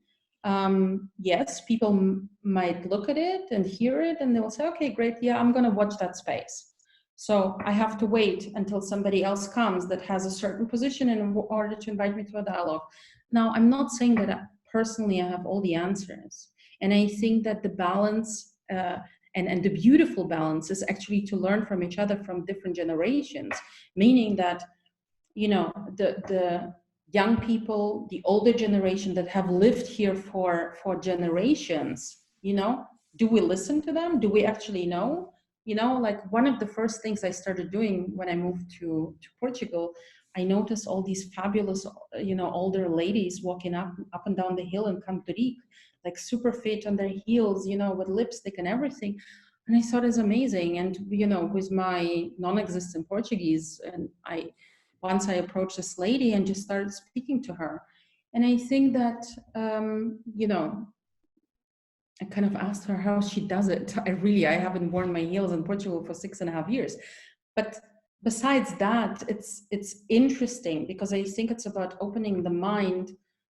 yes, people might look at it and hear it and they'll say, okay, great, yeah, I'm going to watch that space. So I have to wait until somebody else comes that has a certain position in order to invite me to a dialogue. Now, I'm not saying that personally I have all the answers. And I think that the balance and the beautiful balance is actually to learn from each other from different generations, meaning that, the young people, the older generation that have lived here for generations, do we listen to them? Do we actually know? Like one of the first things I started doing when I moved to Portugal, I noticed all these fabulous, older ladies walking up and down the hill in Camtorique, like super fit on their heels, with lipstick and everything. And I thought it's amazing. And, with my non-existent Portuguese, and once I approached this lady and just started speaking to her. And I think that, I kind of asked her how she does it. I haven't worn my heels in Portugal for 6.5 years. But besides that, it's interesting because I think it's about opening the mind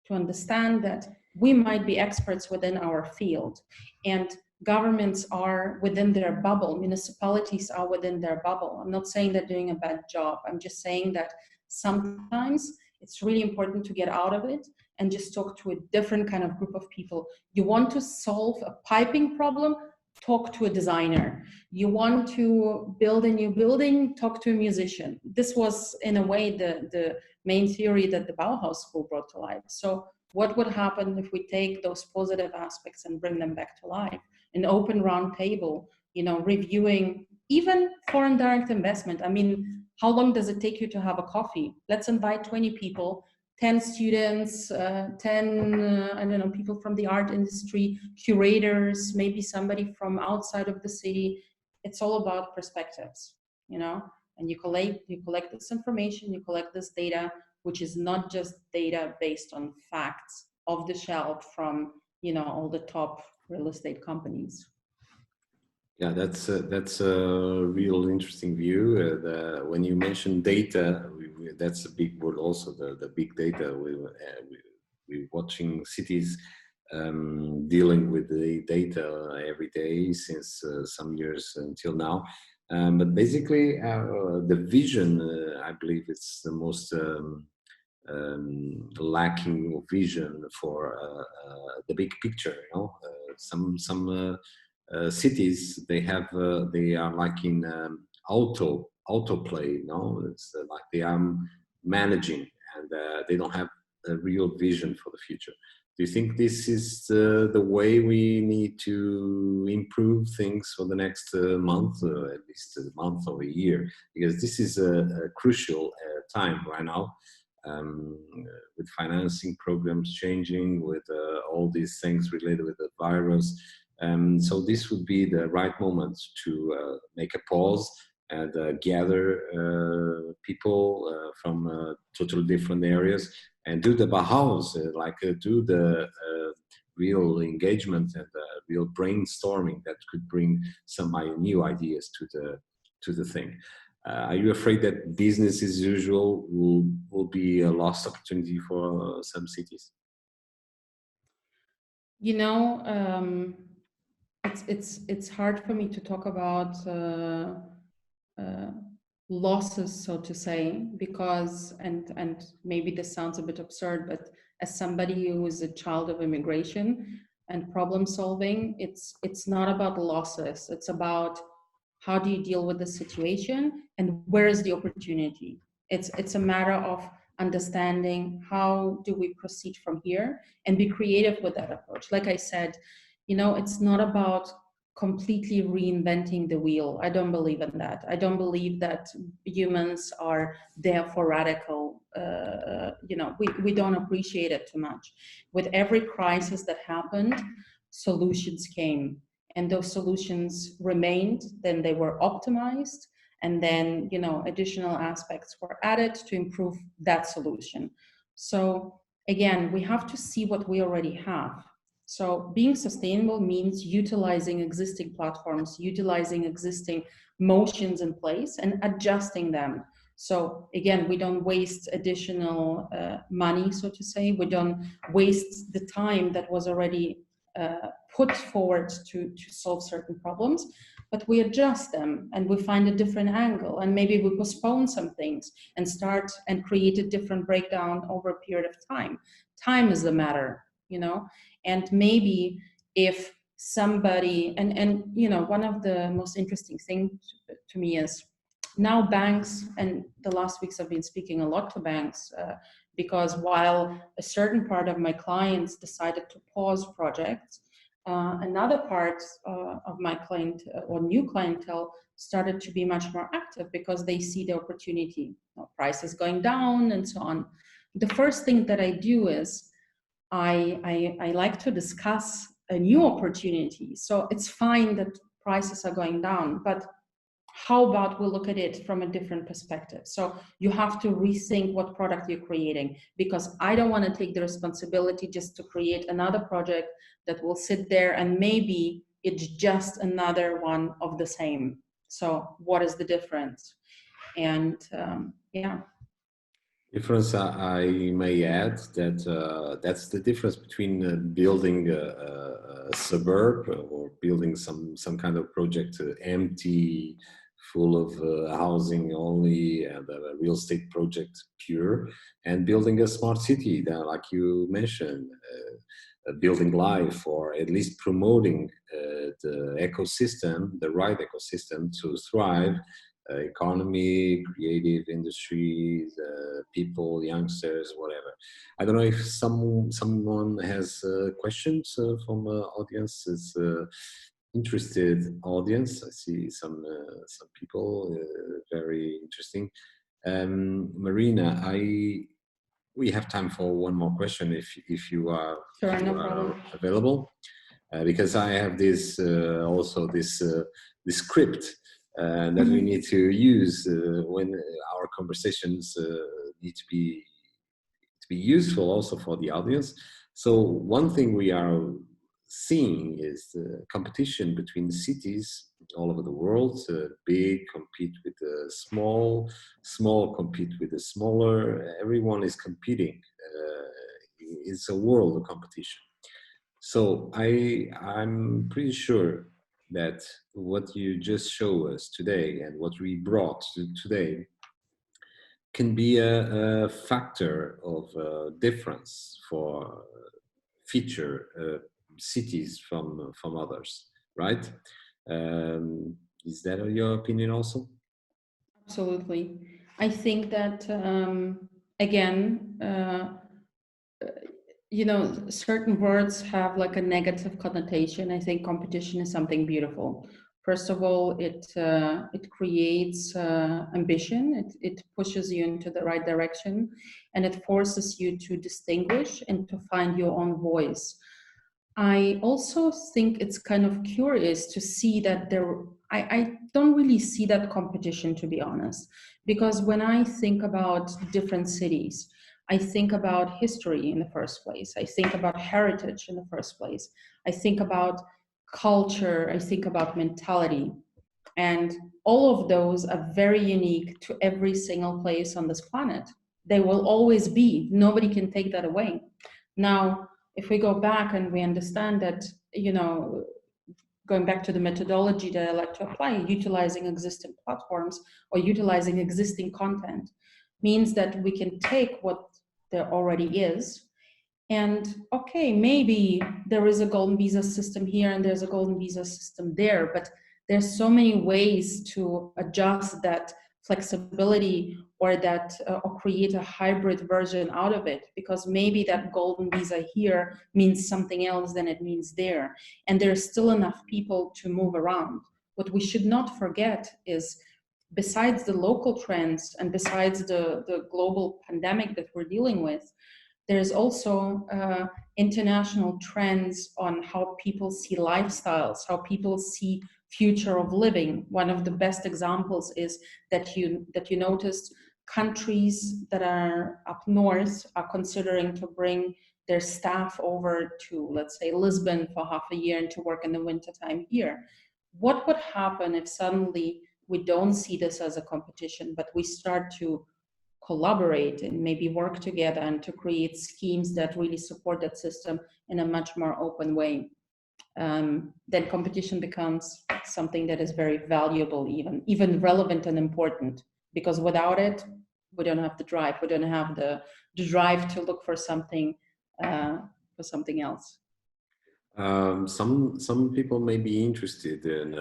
to understand that we might be experts within our field, and governments are within their bubble, municipalities are within their bubble. I'm not saying they're doing a bad job. I'm just saying that sometimes it's really important to get out of it and just talk to a different kind of group of people. You want to solve a piping problem, talk to a designer. You want to build a new building, talk to a musician. This was, in a way, the main theory that the Bauhaus School brought to life. So what would happen if we take those positive aspects and bring them back to life? An open round table, reviewing even foreign direct investment. I mean, how long does it take you to have a coffee? Let's invite 20 people, 10 students, 10, I don't know, people from the art industry, curators, maybe somebody from outside of the city. It's all about perspectives, and you collect this information, you collect this data, which is not just data based on facts off the shelf from, all the top real estate companies. Yeah, that's a real interesting view. When you mention data, that's a big word also. The big data. We're watching cities dealing with the data every day since some years until now. But basically, the vision, I believe, it's the most lacking vision for the big picture. Some cities, they are like in autoplay. It's like they are managing, and they don't have a real vision for the future. Do you think this is the way we need to improve things for the next month, or at least a month or a year? Because this is a crucial time right now, with financing programs changing, with all these things related with the virus. So this would be the right moment to make a pause and gather people from totally different areas and do the Bauhaus, do the real engagement and real brainstorming that could bring some new ideas to the thing. Are you afraid that business as usual will be a lost opportunity for some cities? It's hard for me to talk about losses, so to say, because and maybe this sounds a bit absurd, but as somebody who is a child of immigration and problem solving, it's not about losses. It's about how do you deal with the situation and where is the opportunity. It's a matter of understanding how do we proceed from here and be creative with that approach. Like I said, it's not about completely reinventing the wheel. I don't believe in that. I don't believe that humans are therefore radical. We don't appreciate it too much. With every crisis that happened, solutions came, and those solutions remained. Then they were optimized, and then additional aspects were added to improve that solution. So again, we have to see what we already have. So being sustainable means utilizing existing platforms, utilizing existing motions in place and adjusting them. So again, we don't waste additional money, so to say. We don't waste the time that was already put forward to solve certain problems, but we adjust them and we find a different angle, and maybe we postpone some things and start and create a different breakdown over a period of time. Time is the matter, and maybe if somebody, and one of the most interesting things to me is now banks, and the last weeks I've been speaking a lot to banks, because while a certain part of my clients decided to pause projects, another part of my client or new clientele started to be much more active because they see the opportunity, prices going down and so on. The first thing that I do is I like to discuss a new opportunity. So it's fine that prices are going down, but how about we look at it from a different perspective? So you have to rethink what product you're creating, because I don't want to take the responsibility just to create another project that will sit there and maybe it's just another one of the same. So what is the difference? And yeah. Difference, I may add that that's the difference between building a suburb or building some kind of project empty, full of housing only, and a real estate project pure, and building a smart city that, like you mentioned, building life, or at least promoting the ecosystem, the right ecosystem to thrive. Economy, creative industries, people, youngsters, whatever. I don't know if someone has questions from audience. It's interested audience. I see some people very interesting. Marina, we have time for one more question if you are, Sure, if you no are problem. available. Because I have this also this script that we need to use when our conversations need to be useful also for the audience. So one thing we are seeing is the competition between cities all over the world. Big compete with the small, small compete with the smaller. Everyone is competing. It's a world of competition. So I'm pretty sure that what you just show us today and what we brought today can be a factor of difference for future cities from others, right? Is that your opinion also? Absolutely. I think that, again, certain words have like a negative connotation. I think competition is something beautiful. First of all, it creates ambition. It pushes you into the right direction, and it forces you to distinguish and to find your own voice. I also think it's kind of curious to see that I don't really see that competition, to be honest, because when I think about different cities, I think about history in the first place. I think about heritage in the first place. I think about culture. I think about mentality. And all of those are very unique to every single place on this planet. They will always be. Nobody can take that away. Now, if we go back and we understand that, going back to the methodology that I like to apply, utilizing existing platforms or utilizing existing content means that we can take what there already is and, okay, maybe there is a golden visa system here and there's a golden visa system there, but there's so many ways to adjust that flexibility or that or create a hybrid version out of it, because maybe that golden visa here means something else than it means there, and there's still enough people to move around. What we should not forget is, besides the local trends and besides the global pandemic that we're dealing with, there's also international trends on how people see lifestyles, how people see future of living. One of the best examples is that you noticed countries that are up north are considering to bring their staff over to, let's say, Lisbon for half a year and to work in the wintertime here. What would happen if suddenly we don't see this as a competition, but we start to collaborate and maybe work together and to create schemes that really support that system in a much more open way? Then competition becomes something that is very valuable, even relevant and important, because without it, we don't have the drive. We don't have the drive to look for something else. Some people may be interested in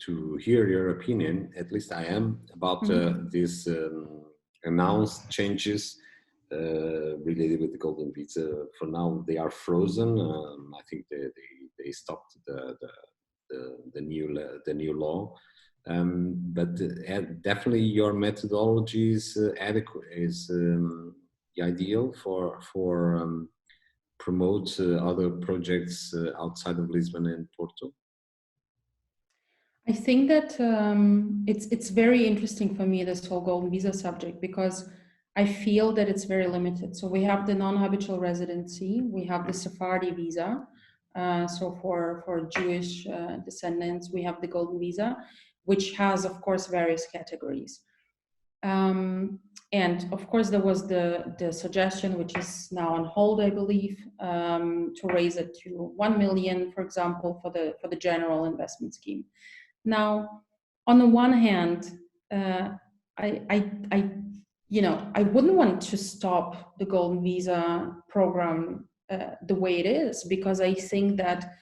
to hear your opinion. At least I am about these announced changes related with the golden visa. For now, they are frozen. I think they stopped the new law. But definitely your methodology is adequate, is ideal for promote other projects outside of Lisbon and Porto? I think that it's very interesting for me, this whole golden visa subject, because I feel that it's very limited. So we have the non-habitual residency, we have the Sephardi visa. So for Jewish descendants, we have the golden visa, which has, of course, various categories. And of course, there was the suggestion, which is now on hold, I believe, to raise it to 1 million, for example, for the general investment scheme. Now, on the one hand, I I wouldn't want to stop the golden visa program the way it is, because I think that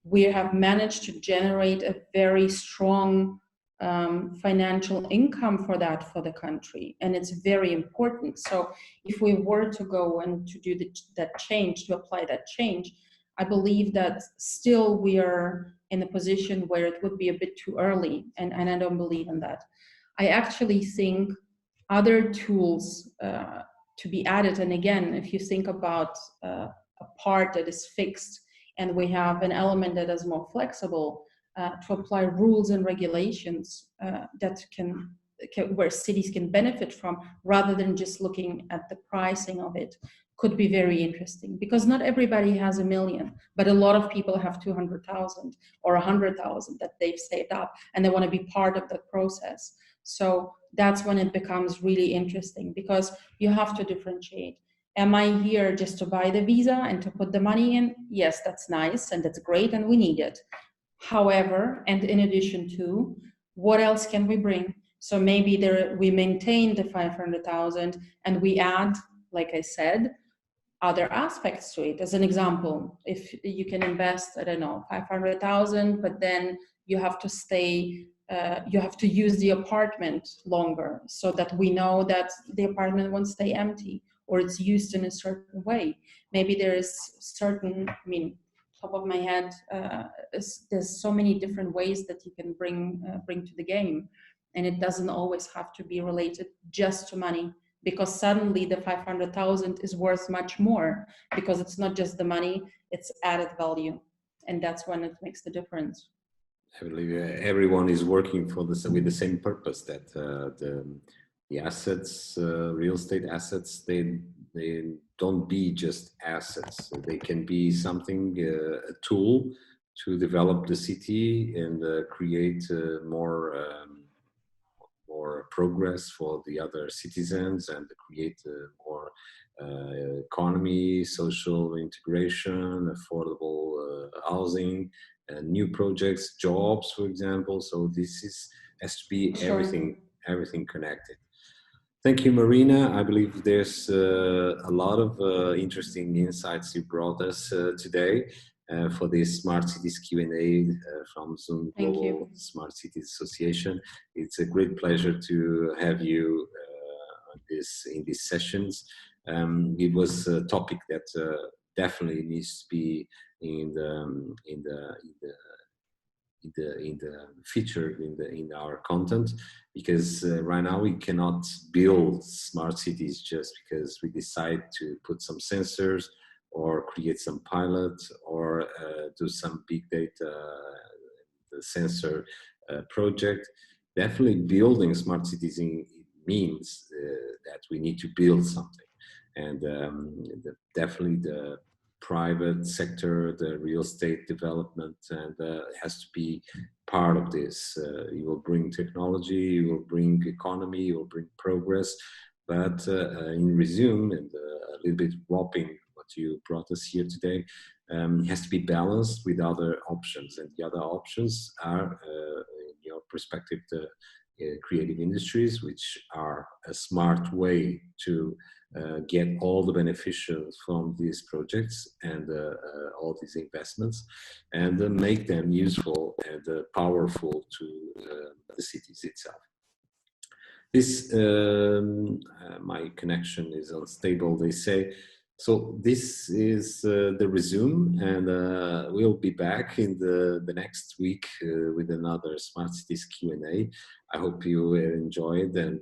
we have managed to generate a very strong financial income for the country, and it's very important. So if we were to go and to do that change, to apply that change, I believe that still we are in a position where it would be a bit too early, and I don't believe in that. I actually think other tools to be added, and again, if you think about a part that is fixed and we have an element that is more flexible, to apply rules and regulations that where cities can benefit from, rather than just looking at the pricing of it, could be very interesting. Because not everybody has 1 million, but a lot of people have 200,000 or 100,000 that they've saved up, and they want to be part of that process. So that's when it becomes really interesting, because you have to differentiate. Am I here just to buy the visa and to put the money in? Yes, that's nice and that's great and we need it. However, and in addition to, what else can we bring? So maybe we maintain the 500,000 and we add, like I said, other aspects to it. As an example, if you can invest, I don't know, 500,000, but then you have to stay, you have to use the apartment longer, so that we know that the apartment won't stay empty, or it's used in a certain way. Maybe there is certain, I mean, top of my head, there's so many different ways that you can bring to the game, and it doesn't always have to be related just to money, because suddenly the 500,000 is worth much more, because it's not just the money, it's added value, and that's when it makes the difference. I believe everyone is working for with the same purpose, that the assets, real estate assets, they don't be just assets. They can be something, a tool to develop the city and create more progress for the other citizens, and create more economy, social integration, affordable housing, new projects, jobs, for example. So this has to be everything connected. Thank you, Marina. I believe there's a lot of interesting insights you brought us today for this Smart Cities Q&A from Zoom Global Smart Cities Association. It's a great pleasure to have you in these sessions. It was a topic that definitely needs to be featured in our content, because right now we cannot build smart cities just because we decide to put some sensors or create some pilot or do some big data sensor project. Definitely building smart cities means that we need to build something, and definitely the private sector, the real estate development, and has to be part of this. You will bring technology, you will bring economy, you will bring progress, but in resume, and a little bit wrapping what you brought us here today, has to be balanced with other options, and the other options are, in your perspective, the creative industries, which are a smart way to get all the beneficials from these projects and all these investments, and make them useful and powerful to the cities itself. This, my connection is unstable, they say. So this is the resume, and we'll be back in the next week with another Smart Cities Q&A. I hope you enjoyed, and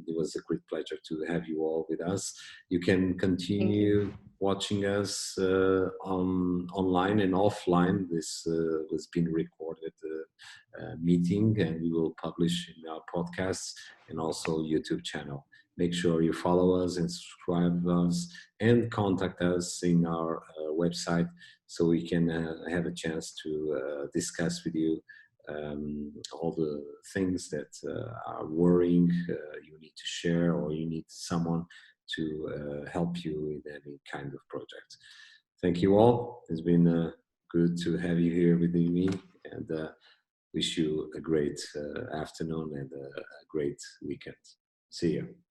it was a great pleasure to have you all with us. You can continue watching us online and offline. This was being recorded meeting, and we will publish in our podcasts and also YouTube channel. Make sure you follow us and subscribe us and contact us in our website so we can have a chance to discuss with you all the things that are worrying you need to share, or you need someone to help you in any kind of project. Thank you all. It's been good to have you here with me, and wish you a great afternoon and a great weekend. See you.